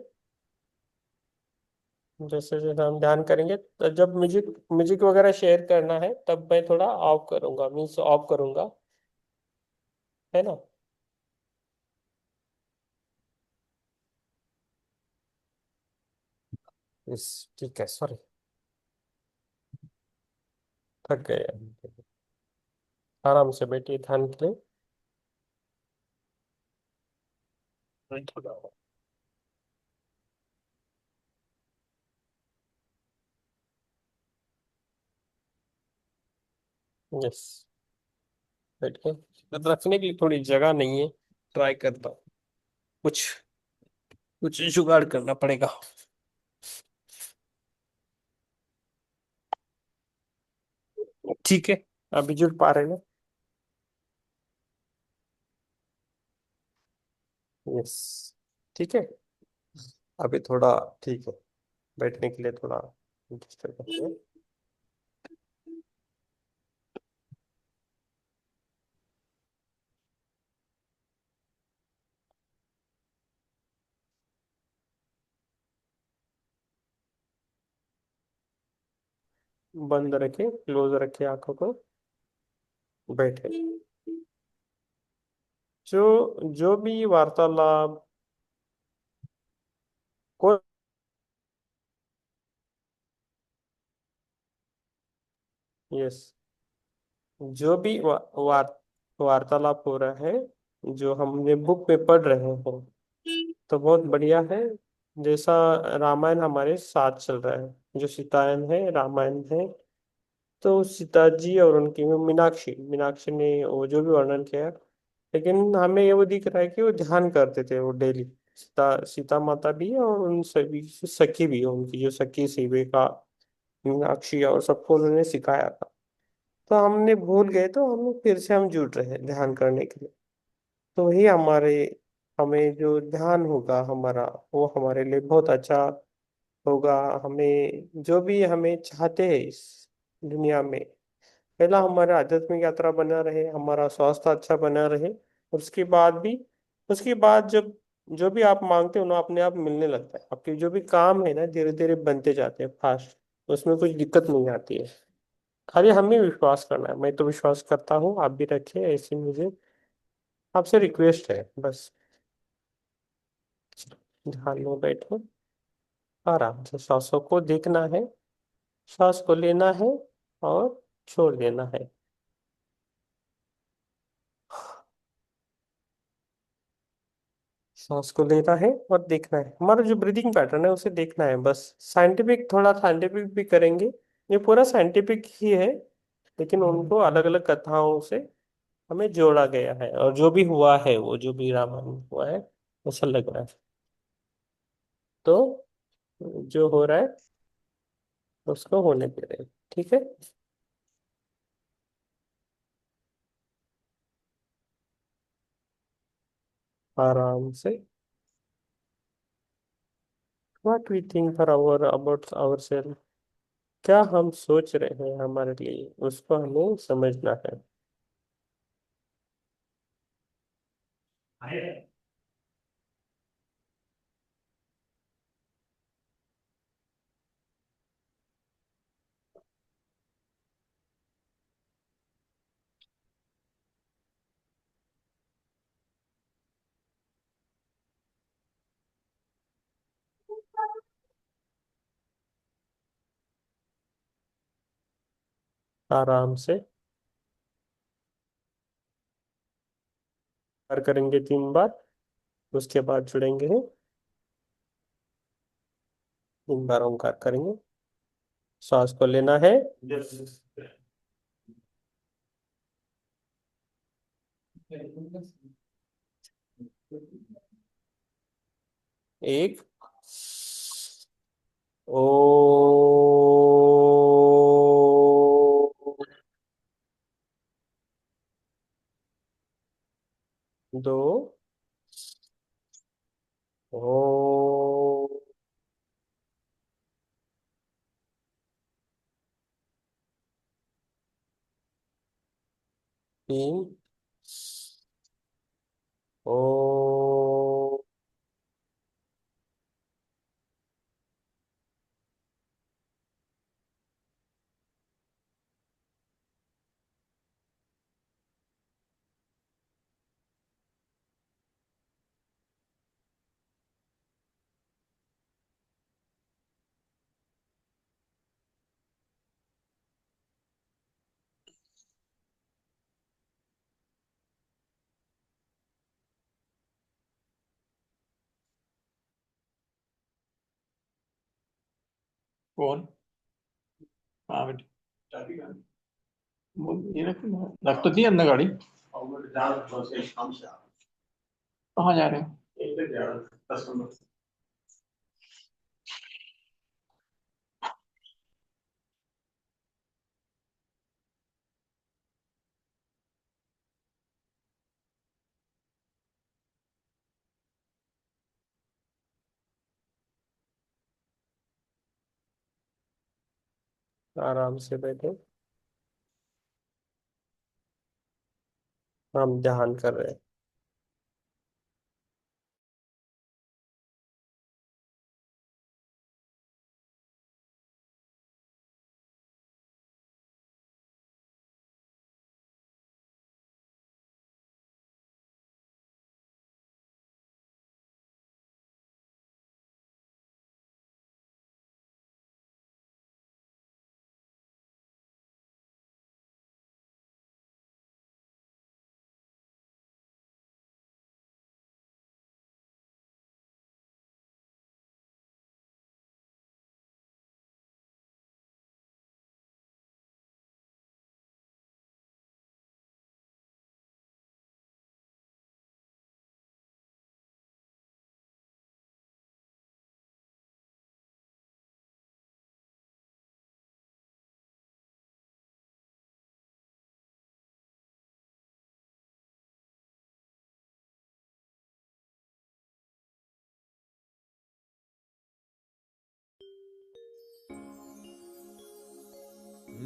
जैसे जैसे हम ध्यान करेंगे, तो जब म्यूजिक म्यूजिक वगैरह शेयर करना है तब मैं थोड़ा ऑफ करूंगा, मीन्स ऑफ करूंगा, है ना। यस, ठीक है, सॉरी, थक गए। आराम से बैठिए ध्यान के लिए। यस, बैठ के, रखने के लिए थोड़ी जगह नहीं है, ट्राई करता हूँ, कुछ कुछ जुगाड़ करना पड़ेगा। ठीक है, अभी जुड़ पा रहे हैं। यस, ठीक है, अभी थोड़ा ठीक है, बैठने के लिए थोड़ा डिस्टर्ब करते हैं। बंद रखे, क्लोज रखे आंखों को, बैठे। जो जो भी वार्तालाप को, यस, जो भी वार्तालाप हो रहा है, जो हमने बुक में पढ़ रहे हैं, तो बहुत बढ़िया है। जैसा रामायण हमारे साथ चल रहा है, जो सीतायन है, रामायण है, तो सीता जी और उनकी वो मीनाक्षी मीनाक्षी ने वो जो भी वर्णन किया, लेकिन हमें ये वो दिख रहा है कि वो ध्यान करते थे वो डेली, सीता सीता माता भी है और उन सभी सखी भी है, उनकी जो सखी सेविका मीनाक्षी और सबको उन्होंने सिखाया था। तो हमने भूल गए, तो हम फिर से हम जुट रहे हैं ध्यान करने के लिए। तो वही हमारे हमें जो ध्यान होगा हमारा, वो हमारे लिए बहुत अच्छा होगा। हमें जो भी हमें चाहते हैं इस दुनिया में, पहला हमारा आध्यात्मिक यात्रा बना रहे, हमारा स्वास्थ्य अच्छा बना रहे, और उसके बाद जब जो भी आप मांगते हो ना अपने आप मिलने लगता है। आपके जो भी काम है ना धीरे धीरे बनते जाते हैं फास्ट, उसमें कुछ दिक्कत नहीं आती है। खाली हमें विश्वास करना है। मैं तो विश्वास करता हूँ, आप भी रखिए ऐसे। मुझे आपसे रिक्वेस्ट है बस, ध्यान में बैठो, आराम से सांसों को देखना है, सांस को लेना है और छोड़ देना है। सांस को लेना है और देखना है, हमारा जो ब्रीदिंग पैटर्न है उसे देखना है बस। साइंटिफिक, थोड़ा साइंटिफिक भी करेंगे, ये पूरा साइंटिफिक ही है, लेकिन उनको अलग अलग कथाओं से हमें जोड़ा गया है, और जो भी हुआ है वो जो भी रामायण हुआ है ऐसा लग रहा है। तो जो हो रहा है उसको होने दे रहे हैं, ठीक है। आराम से। What we think for our about our self, क्या हम सोच रहे हैं हमारे लिए, उसको हमें समझना है। आराम से बार करेंगे 3 बार, उसके बाद जुड़ेंगे, 3 बार ओंकार करेंगे। सांस को लेना है, एक, ओ, 2, ओ, 3, ओ। कौन? हाँ बेटी, ये रख तो दिया अंदर गाड़ी। कहाँ जा रहे हो? आराम से बैठे, हम ध्यान कर रहे हैं।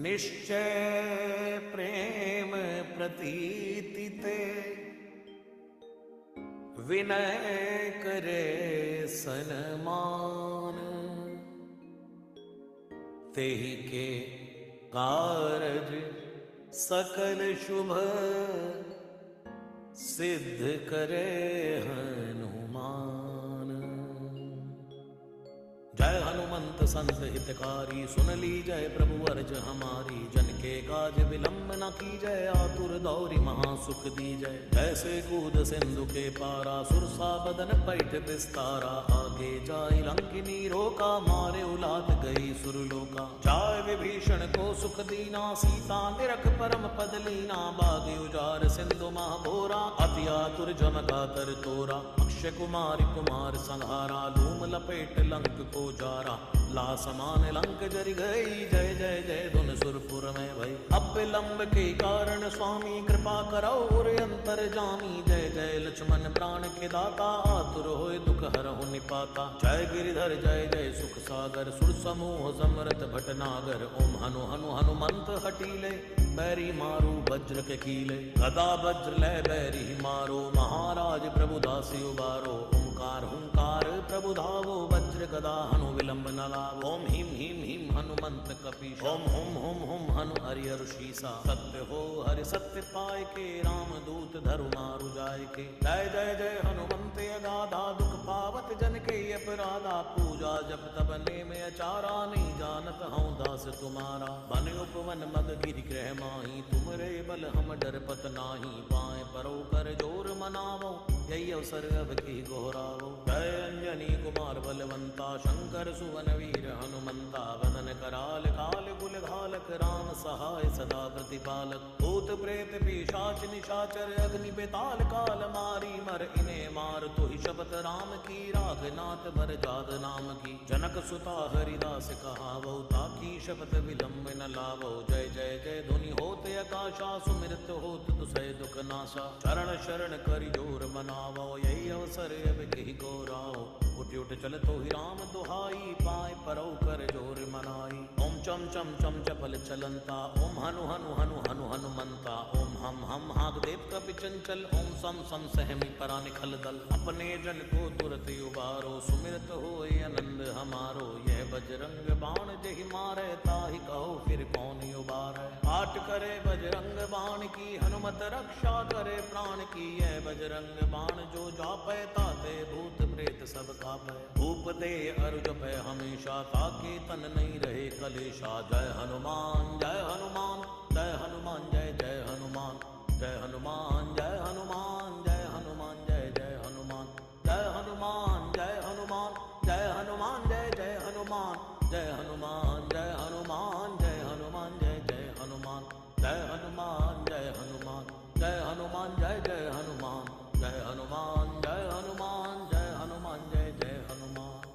निश्चय प्रेम प्रतीति ते, विनय करे सन्मान, तेहि के कारज सकल शुभ, सिद्ध करे हनुमान। जय हनुमंत संत हितकारी, सुन ली जय प्रभु अर्ज हमारी। जन के काज विलंब न की जय, आतुर दौरी महासुख दी जय। जैसे कूद सिंधु के पारा, सुरसा बदन पैठ विस्तारा। आगे जाय लंकिनी रोका, मारे उलाद गई सुरलोका। जाय विभीषण को सुख दीना, सीता निरख परम पद लीना। बागी उजार सिंधु महाभोरा, अति आतुर जमका तर तोरा। अक्षय कुमार कुमार संहारा, धूम लपेट लंक को जारा। ला समान लंक जरि गई, जय जय जय धुन सुरपुर में भई। अब विलंब के कारण स्वामी, कृपा करौ और अंतर जामी। जय जय लक्ष्मण प्राण के दाता, आतुर होय दुख हरहु निपाता। जय गिरिधर जय जय सुख सागर, सुर समूह समरथ भटनागर। ओम हनु हनु हनुमंत हटीले, बैरी मारू वज्र के कीले। गदा वज्र ले बैरी मारो, महाराज प्रभु दासी उबारो। ओंकार हुंकार प्रभु धावो, वज्र गदा हनु विलंब न लावो। ओम ह्रीं ह्रीं हनुमंत कपीसा, ओम हुम हुम हुम हनु हरिहर शीसा। सत्य हो हरि सत्य पाय के, राम दूत धरु मारु जाय के। जय जय जय हनुमंत अगाधा, दुख पावत जन के अपराधा। पूजा जप तब नेम अचारा, नहीं जानत हूँ दास तुम्हारा। बन उपवन मग गिरि ग्रह माही, तुमरे बल हम डरपत नाही। पाए परो कर जोर मनावो, यही अवसर अब की गोहरावो। जय अंजनी कुमार बलवंता, शंकर सुवन वीर हनुमंता। वदन कराल काल कुल घालक, राम सहाय सदा प्रतिपालक। भूत प्रेत पिशाच निशाचर, अग्नि बेताल काल मारी। मर इने मार तो ही शपथ राम की, राघनाथ भर जाद नाम की। जनक सुता हरिदास कहावो, ताकी शपथ विलंब न लावो। जय जय जय धुनि होत आकाशा, सुमिरत होत तुसै दुख नाशा। चरण शरण करि जोर मनावो, यही अवसर अब की गोराओ। उठ उठ चल तो ही राम दुहाई, पाए परौ कर जोर मनाई। ओम चम चम चम चपल चलंता, ओम हनु हनु हनु हनु हनुमंता। ओम हम हाग देव कपि चंचल, ओम सम सम सहमी परा निखल दल। अपने जन को तुरत उबारो, सुमिरत होय आनंद हमारो। यह बजरंग बाण जेहि मारै, ताहि कहो फिर कौन उबारै। पाठ करे बजरंग बाण की, हनुमत रक्षा करे प्राण की। यह बजरंग बाण जो जापै, ताते भूत प्रेत सब कापै। धूप दे अरु जपै हमेशा, ताके तन नहीं रहे कलेशा। जय हनुमान जय हनुमान, जय हनुमान जय जय हनुमान। जय हनुमान जय हनुमान, जय हनुमान जय जय हनुमान। जय हनुमान जय हनुमान, जय हनुमान जय जय हनुमान। जय हनुमान जय हनुमान, जय हनुमान जय जय हनुमान। जय हनुमान जय हनुमान, जय हनुमान जय जय हनुमान। जय हनुमान जय हनुमान, जय हनुमान जय जय हनुमान।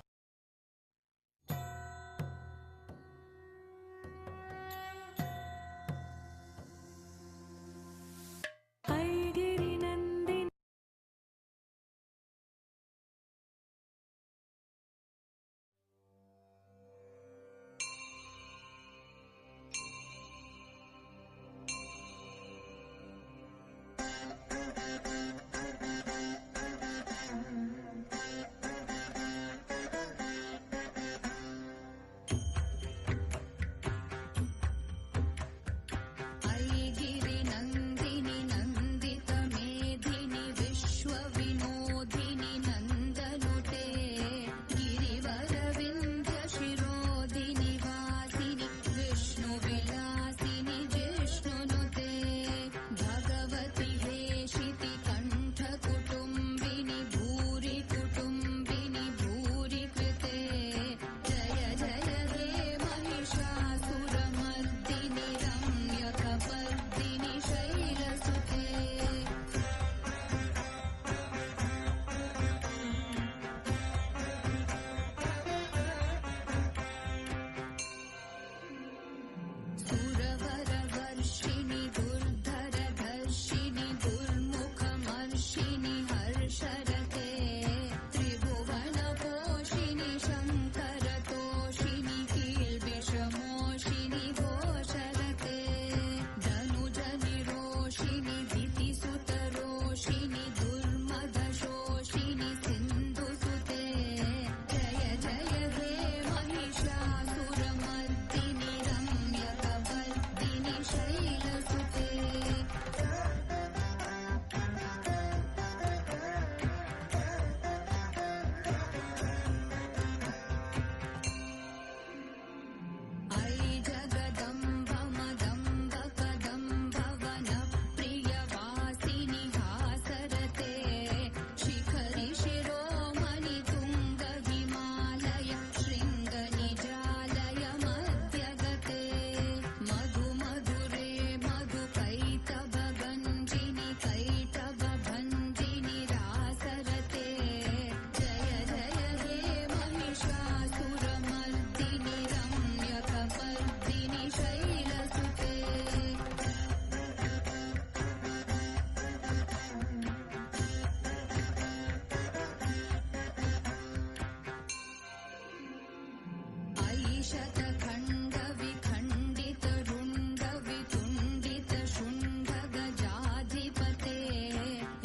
शतखण्ड विखण्डित रुण्ड वितुण्डित शुण्ड गजाधिपते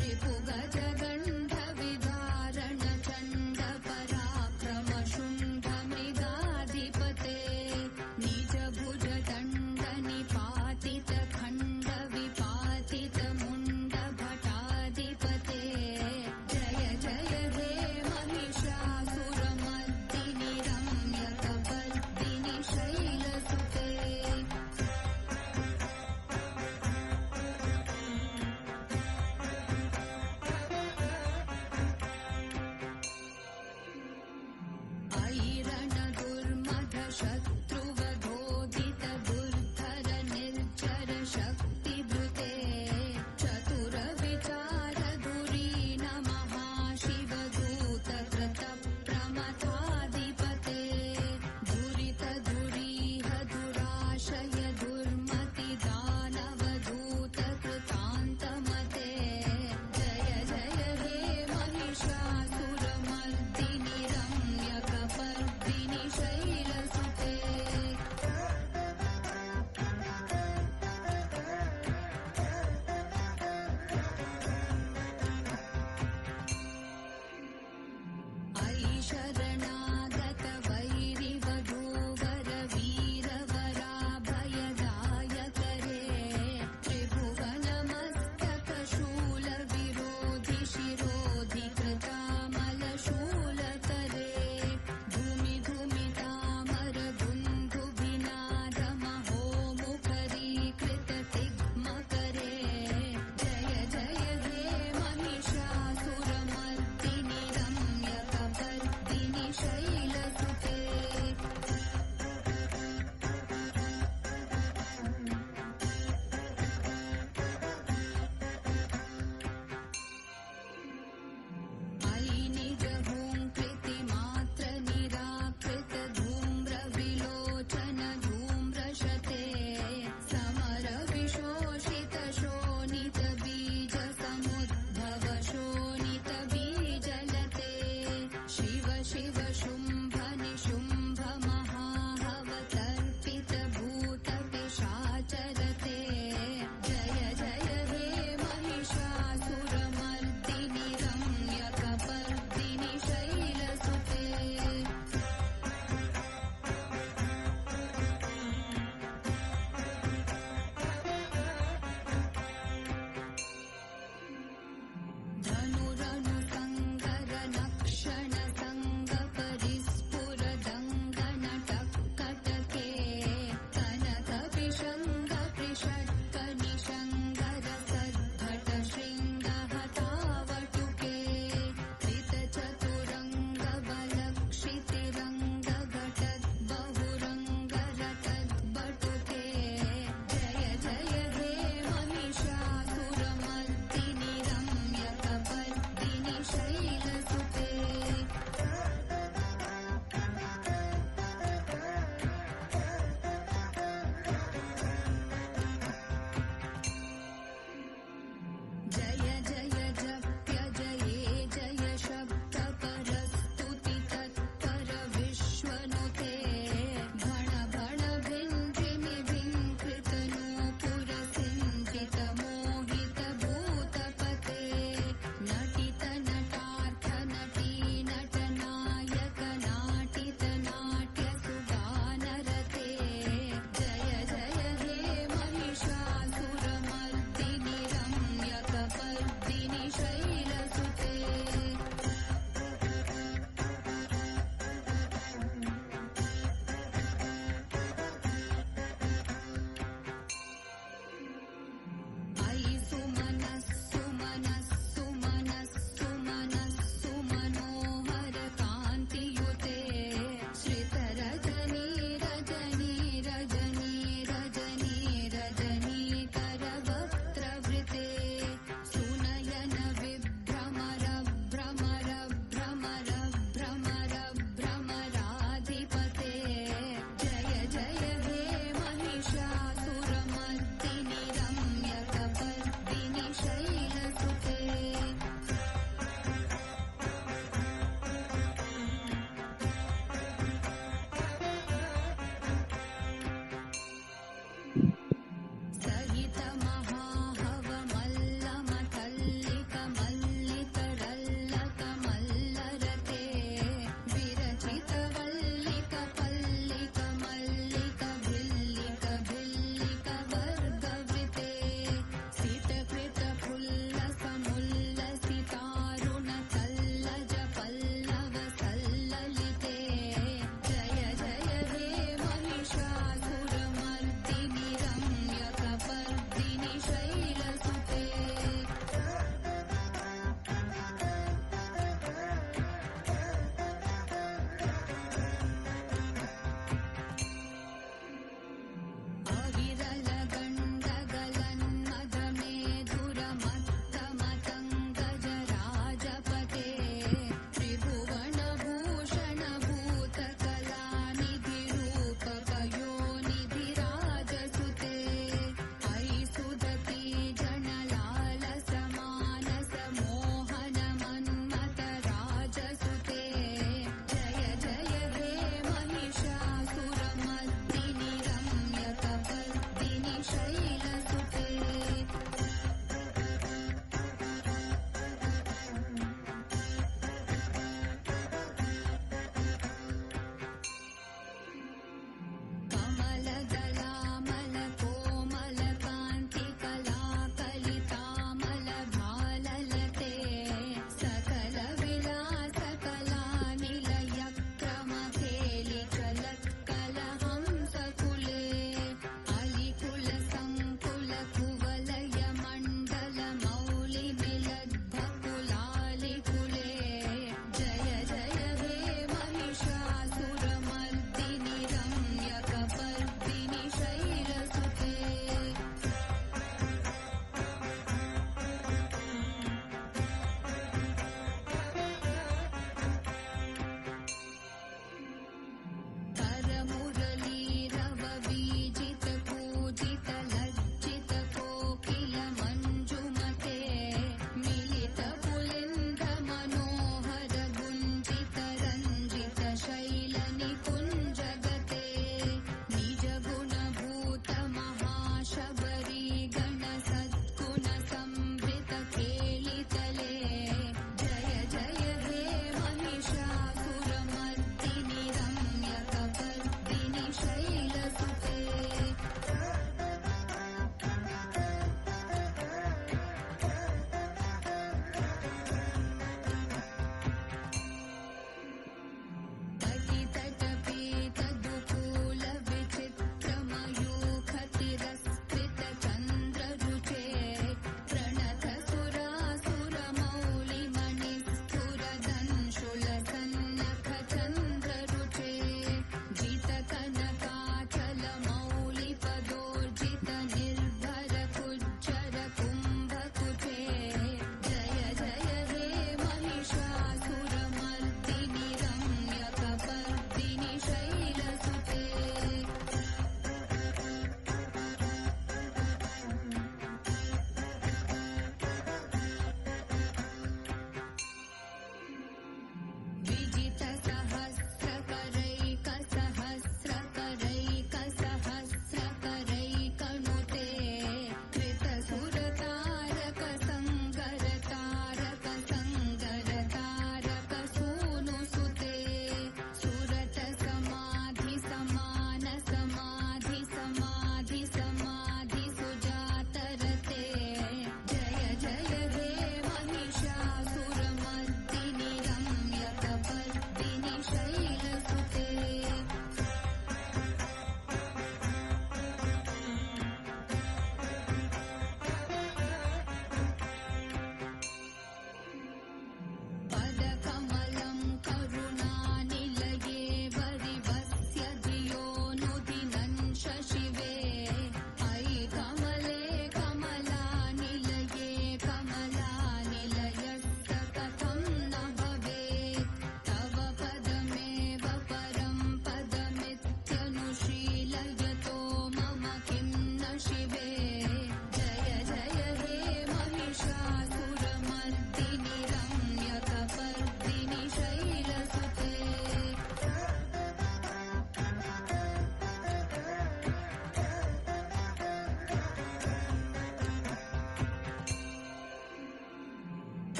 रिपुगजगण्ड विदारण चण्ड पराक्रम शुण्ड मृगाधिपते निज भुज दण्ड निपातित खण्ड विपातित मुण्ड भटाधिपते जय जय हे महिषासुरमर्दिनि रम्यकपर्दिनि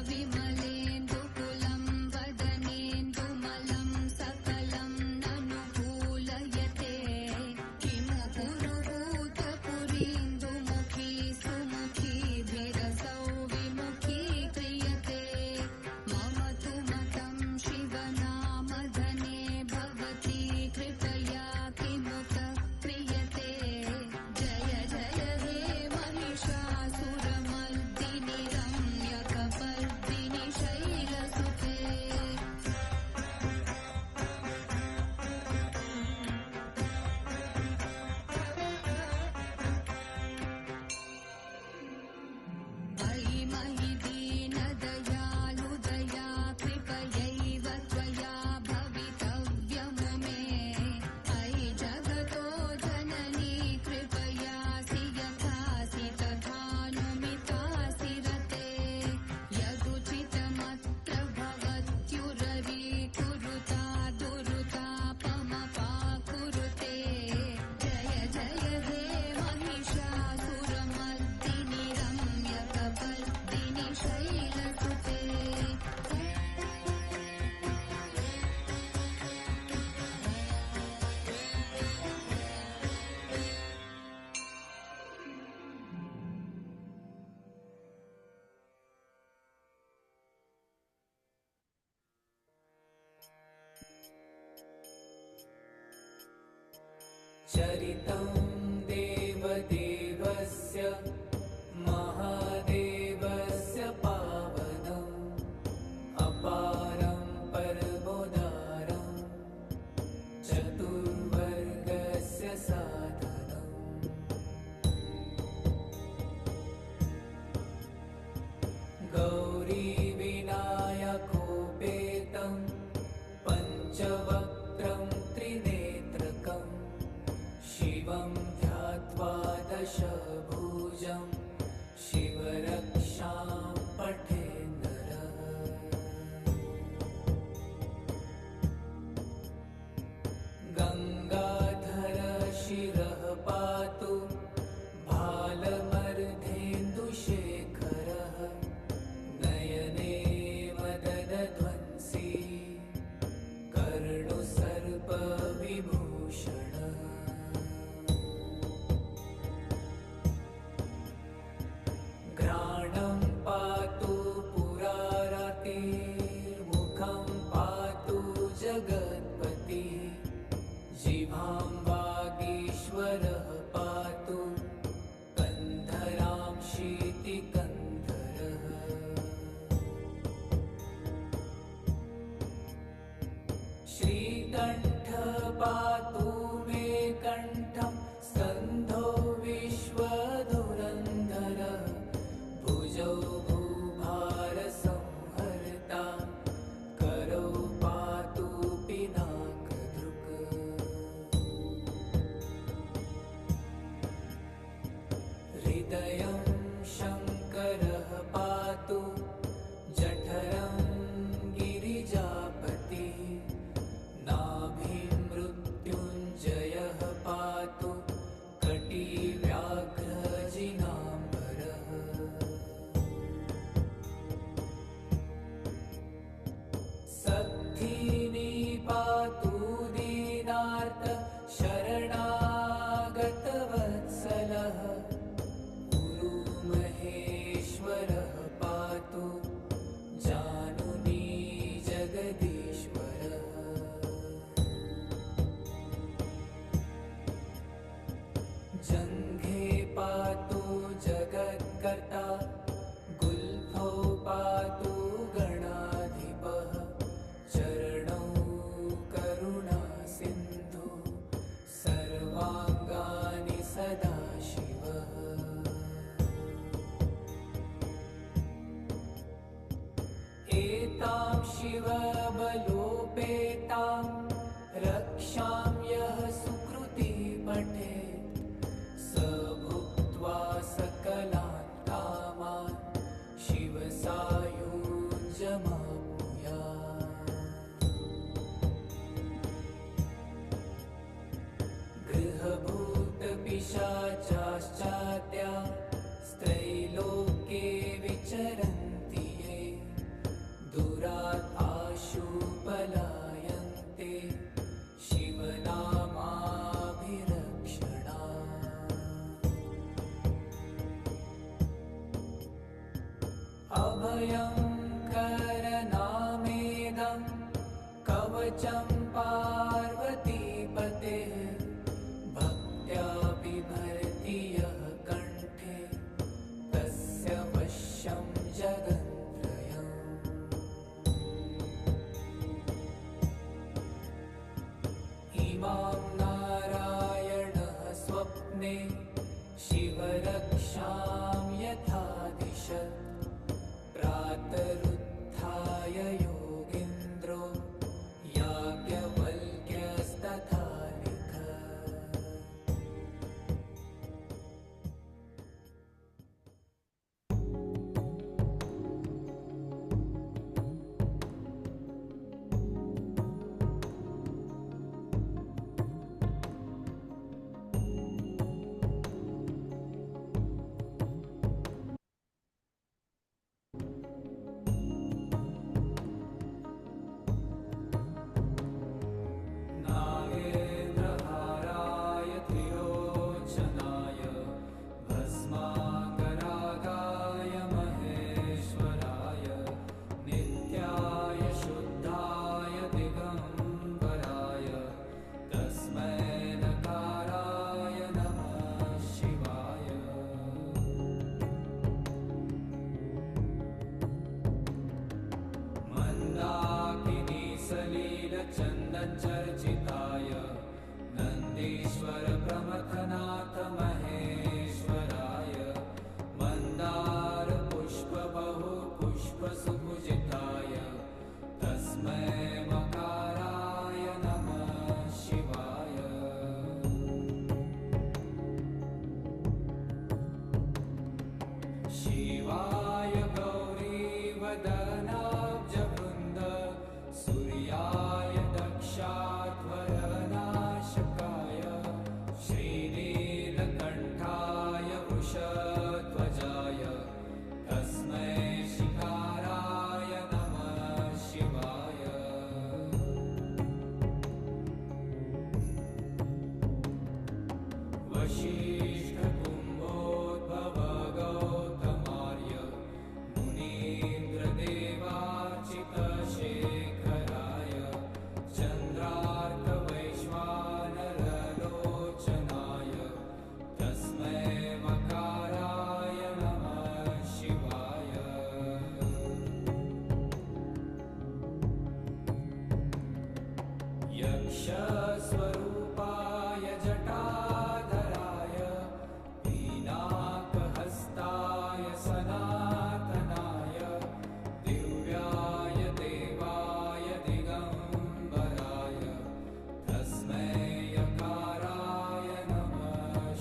विमलेन्दुकुलं वदनेन्दुमलं सकलं ननुकूलयते किमु पुरुहूतपुरीन्दुमुखी सुमुखीभिरसौ विमुखी क्रियते मम तु मतं शिवनामधने भवती कृपया किमुत क्रियते जय जय हे महिषासुरमर्दिनि रम्यकपर्दिनि शैलसुते अयि मयि दीनदयालुदया कृपयैव त्वया भवितव्यमुमे अयि जगतो जननी कृपयासि यथासि तथानुमितासि रते यदुचितमत्र भवत्युररीकुरुता दुरुतापमपाकुरुते जय जय हे महिषासुरमर्दिनि रम्यकपर्दिनि शैलसुते चरितं देवदेवस्य महादेवस्य पावनम् अपारं परमोदारं चतुर्वर्गस्य साधनम् गौरीविनायकोपेतं पञ्चवक्त्रं त्रिनेत्रकम् शिवं ध्यात्वा दशभुजं शिवरक्षां पठे नरः गङ्गाधर शिरः पातु भालमर्धेन्दुशेखरः नयने मदनध्वंसी कर्णुसर्पविभूषणः घ्राणं पातु पुरारतिर्मुखं पातु जगत्पतिः जिह्वां वागीश्वरः पातु कन्धरां शीतिकन्धरः श्रीकण्ठ पातु मे कण्ठं स्कन्धो विश्वधुरन्धरः भुजौ भूभारसंहर्ता करौ पातु पिनाकदृक् हृदयं शङ्करः पातु जठरं गिरिजापतिः नाभिं मृत्युञ्जयः पातु कटिव्याघ्रजिनाम्बरः सद्धिनी पातु दीनार्त शरणागतवत्सलः गुरुमहेश्वरः पातु जानुनी जगदीश्वरः जङ्घे पातु जगत्कर्ता गुल्फौ पातु गणाधिपः चरणौ करुणासिन्धु सर्वाङ्गानि सदाशिवः एतां शिवबलोपेतां रक्षां यः सुकृती पठेत् स भुक्त्वा सकलान् कामान् शिवसायुज्यमाप्नुयात् गृहभूतपिशाचाश्चाद्या स्त्रैलोक्ये विचरन्ति ये कवचं पार्वतीपतेः भक्त्या बिभर्ति यः कण्ठे तस्य वश्यं जगत्त्रयम् इमां नारायणः स्वप्ने शिवरक्षां यथा दिशत् प्रातरुत्थाय योगीन्द्रो याज्ञवल्क्यस्तथा लिखत्। नागेन्द्रहाराय त्रिलोचनाय भस्माकरागाय महेश्वराय नित्याय शुद्धाय दिगम्बराय तस्मै नकाराय नमः शिवाय। मन्दाकिनी सलीलचन्दनचर्चिताय नन्दीश्वर प्रमथनाथ महेश्वराय मन्दार पुष्प बहु पुष्प सुपूजिताय तस्मै मकाराय नमः शिवाय। शिवाय गौरीवदनाब्जवृन्द सूर्याय दक्षाध्वरनाशकाय श्रीनीलकण्ठाय वृषध्वजाय तस्मै शिकाराय नमः शिवाय। वसिष्ठकुम्भोद्भव गौतमार्य मुनीन्द्रदेवार्चितशेखराय चन्द्रार्कवैश्वानरलोचनाय तस्मै मकाराय नमः शिवाय। यक्षस्वरूपाय जटाधराय पीनाकहस्ताय सनातनाय दिव्याय देवाय दिगम्बराय तस्मै यकाराय नमः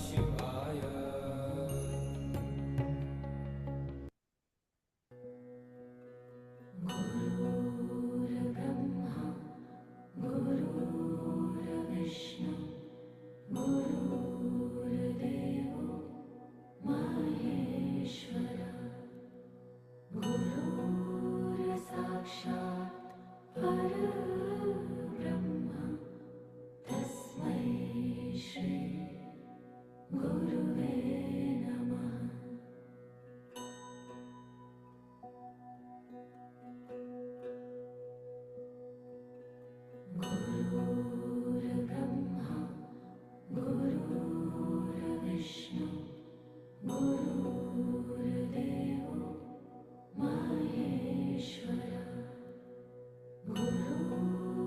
शिवाय। गुरुर्ब्रह्मा गुरुर्विष्णु गुरुर्देवो महेश्वर गुरुर्साक्षात् परब्रह्म तस्मै श्री गुरुवे नमः। गुरुर्ब्रह्मा गुरुर्विष्णु गुरुर्देवो महेश्वर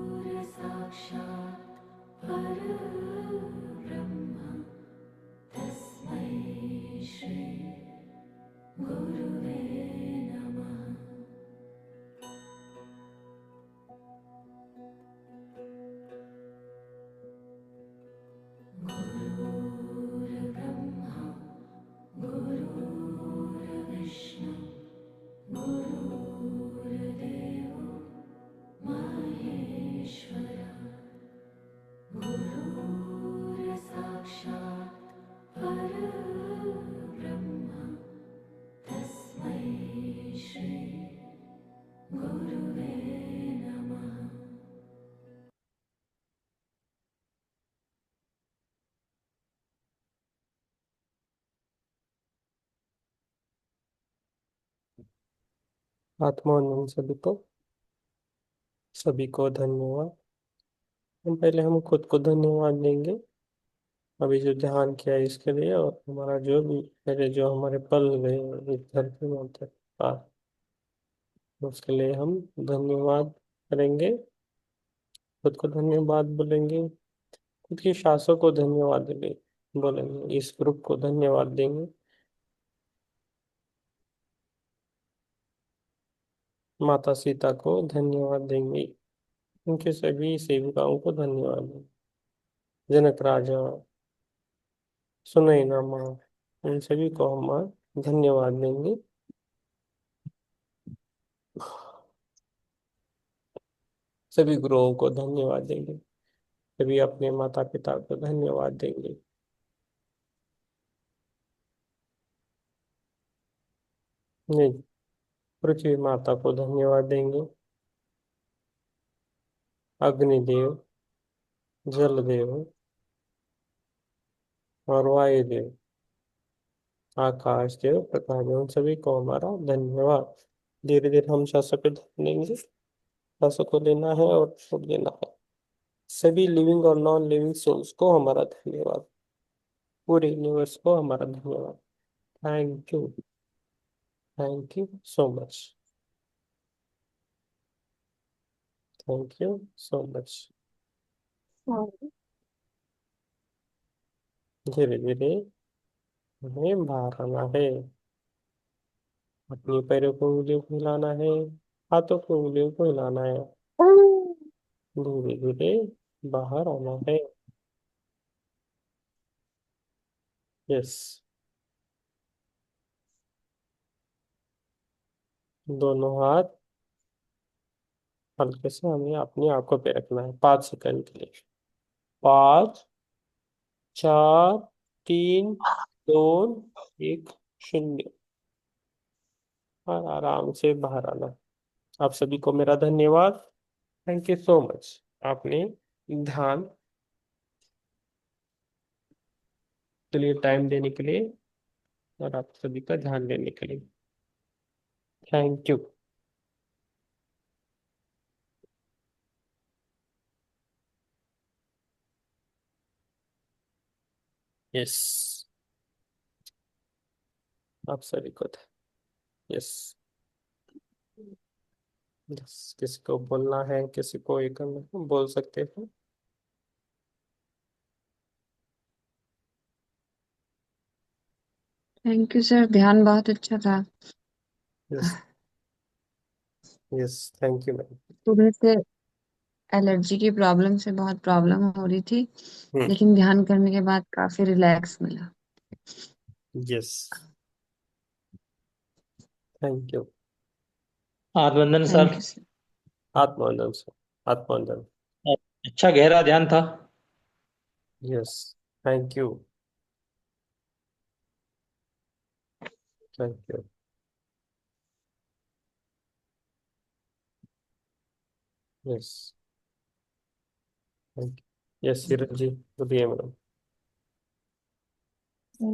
गुरुर्साक्षात् परब्रह्म तस्मै श्री गुरुवे नमः। गुरुर्ब्रह्मा गुरुर्विष्णु गुरुर्देवो महेश्वर गुरुर्साक्षात् परब्रह्म तस्मै श्री गुरुवे नमः। आत्मवंदन सभी को धन्यवाद। हम खुद को धन्यवाद देंगे अभी जो ध्यान किया इसके लिए, और हमारा जो भी पहले जो हमारे पल गए इस धरती माता के पास, उसके लिए हम धन्यवाद करेंगे, खुद को धन्यवाद बोलेंगे, खुद की सांसों को धन्यवाद देंगे, बोलेंगे, इस ग्रुप को धन्यवाद देंगे, माता सीता को धन्यवाद देंगे, उनके सभी सेविकाओं को धन्यवाद देंगे, जनक राजा, सुनैना माँ, इन सभी को हम धन्यवाद देंगे। सभी गुरुओं को धन्यवाद देंगे, सभी अपने माता पिता को धन्यवाद देंगे। नहीं, पृथ्वी माता को धन्यवाद देंगे, अग्निदेव, जलदेव और वायुदेव, आकाश देव, प्रकाश देव, उन सभी को हमारा धन्यवाद। धीरे धीरे हम शासक को ध्यान देंगे, शासक को लेना है और छोड़ देना है। सभी लिविंग और नॉन लिविंग सोल्स को हमारा धन्यवाद, पूरे यूनिवर्स को हमारा धन्यवाद। Thank you so much, thank you so much. धीरे धीरे हमें बाहर आना है, अपनी पैरों को, उंगलियों को हिलाना है, हाथों को, उंगलियों को हिलाना है, धीरे धीरे बाहर आना है। यस, दोनों हाथ हल्के से हमें अपनी आंखों पे रखना है 5 सेकंड के लिए। 5, 4, 3, 2, 1, 0, और आराम से बाहर आना। आप सभी को मेरा धन्यवाद। थैंक यू सो मच, आपने ध्यान के लिए टाइम देने के लिए और आप सभी का ध्यान देने के लिए थैंक यू। यस, आप सभी को यस, यस, किसी को बोलना है, किसी को ये करना है, बोल सकते हैं। थैंक यू सर, ध्यान बहुत अच्छा था। Yes, yes, thank you ma'am. सुबह से एलर्जी की प्रॉब्लम से बहुत प्रॉब्लम हो रही थी, लेकिन ध्यान करने के बाद काफी रिलैक्स मिला। Yes, thank you. आत्मवंदन थैंक सर। You sir. आत्मवंदन सर, आत्मवंदन। अच्छा गहरा ध्यान था। Yes, thank you, thank you. Yes, thank you. Yes, Siraj ji बोलिए मैडम।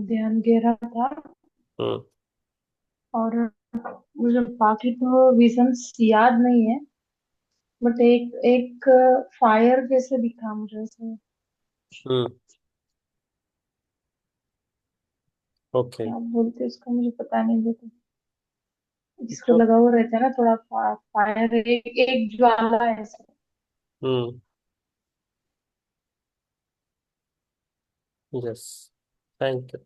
ध्यान गहरा था, हम्म, और मुझे बाकी तो विजन्स याद नहीं है, बट एक एक फायर जैसे दिखा मुझे से। हम्म, ओके, क्या बोलते हैं उसको, मुझे पता नहीं, लेकिन जिसको जो लगा हुआ रहता है ना थोड़ा फायर, एक ज्वाला है ऐसे। हम्म, यस, थैंक यू।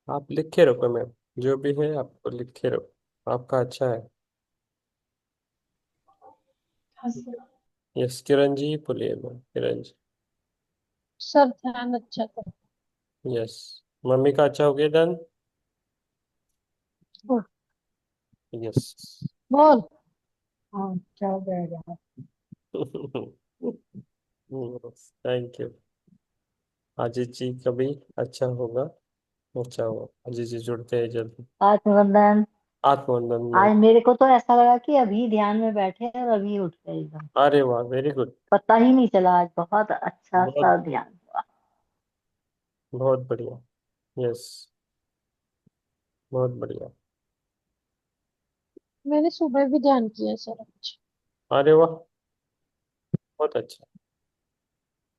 आप लिखे रखो मैम, जो भी है आपको लिखे रखो, आपका अच्छा है। हाँ सर। यस, किरण जी बोलिए मैम, किरण जी। सर ध्यान अच्छा था। यस, मम्मी का अच्छा हो गया धन। यस। बोल। हाँ क्या हो जाएगा। Thank you. अजीत जी का भी अच्छा होगा, अच्छा होगा। अजीत जी जुड़ते हैं जल्दी। आत्मवंदन। आत्मवंदन में। आज मेरे को तो ऐसा लगा कि अभी ध्यान में बैठे और अभी उठ गए एकदम, अरे वाह, वेरी गुड। पता ही नहीं चला, आज बहुत अच्छा सा बहुत, ध्यान हुआ। बहुत बढ़िया। यस, बहुत बढ़िया। मैंने सुबह भी ध्यान किया सर। अच्छा। अरे वाह, बहुत अच्छा।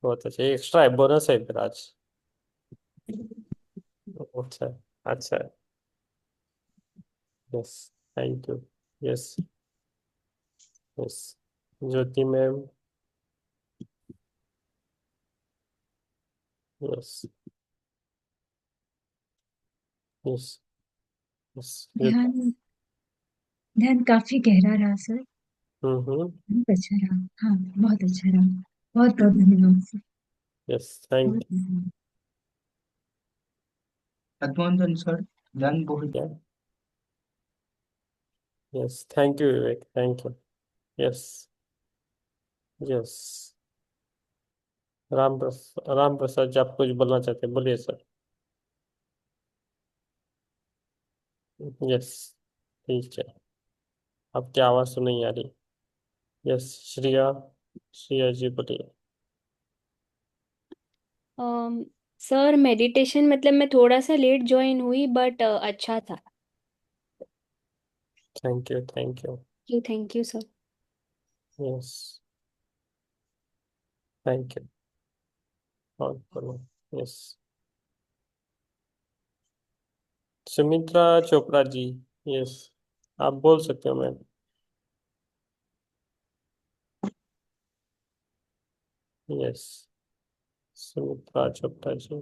बहुत अच्छा, एक्स्ट्रा है, बोनस है फिर आज। अच्छा है, अच्छा है। Yes, thank you. Yes, yes. Jyoti ma'am. Yes, yes, yes. Jyoti. ध्यान ध्यान काफी गहरा रहा सर। हम्म। बहुत अच्छा रहा। हाँ, बहुत अच्छा रहा। बहुत बहुत धन्यवाद सर। यस, थैंक बहुत धन्यवाद। अभिनंदन सर, ध्यान बहुत। You. Yes, thank you Vivek, thank you. Yes, yes. Ram Prasad ji, आप कुछ बोलना चाहते हैं, बोलिए सर। यस, ठीक है। आपकी आवाज़ तो नहीं आ रही। यस, श्रिया। श्रिया जी बोलिए। अम, सर मेडिटेशन मतलब मैं थोड़ा सा लेट ज्वाइन हुई बट अच्छा था। Thank you, thank you. Thank you sir. Yes, thank you. और बोलो। यस, सुमित्रा चोपड़ा जी। यस, आप बोल सकते हो ma'am. Yes, Sumitra Chopra ji.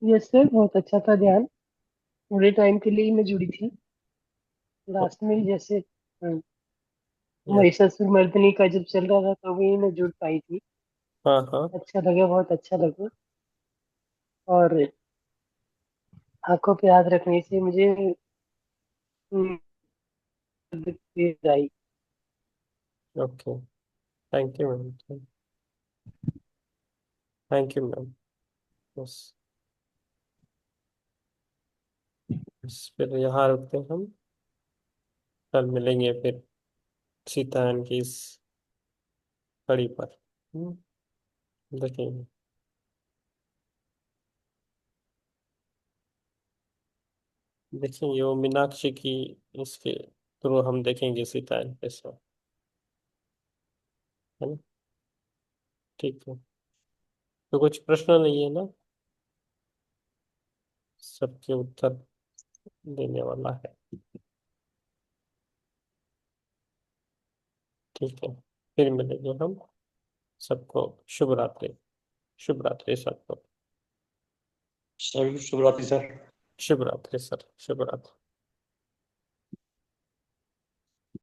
Yes sir, बहुत अच्छा था ध्यान। थोड़े टाइम के लिए ही मैं जुड़ी थी, लास्ट में जैसे यस। महिषासुरमर्दिनी का जब चल रहा था तो वही मैं जुड़ पाई थी। हाँ, हाँ। अच्छा लगा, बहुत अच्छा लगा। और आंखों पे हाथ रखने से मुझे तेज आई। Okay, thank you ma'am. Thank you ma'am. Yes, फिर यहाँ रुकते हैं हम। कल मिलेंगे फिर सीतायन की इस कड़ी पर। देखेंगे। देखेंगे वो मीनाक्षी की, इसके थ्रू हम देखेंगे सीतायन कैसे, है ना। ठीक है, तो कुछ प्रश्न नहीं है ना, सबके उत्तर देने वाला है। ठीक है, फिर मिलेंगे हम। सबको शुभ रात्रि। शुभ रात्रि सबको। शुभ रात्रि सर। शुभ रात्रि सर, शुभ रात्रि।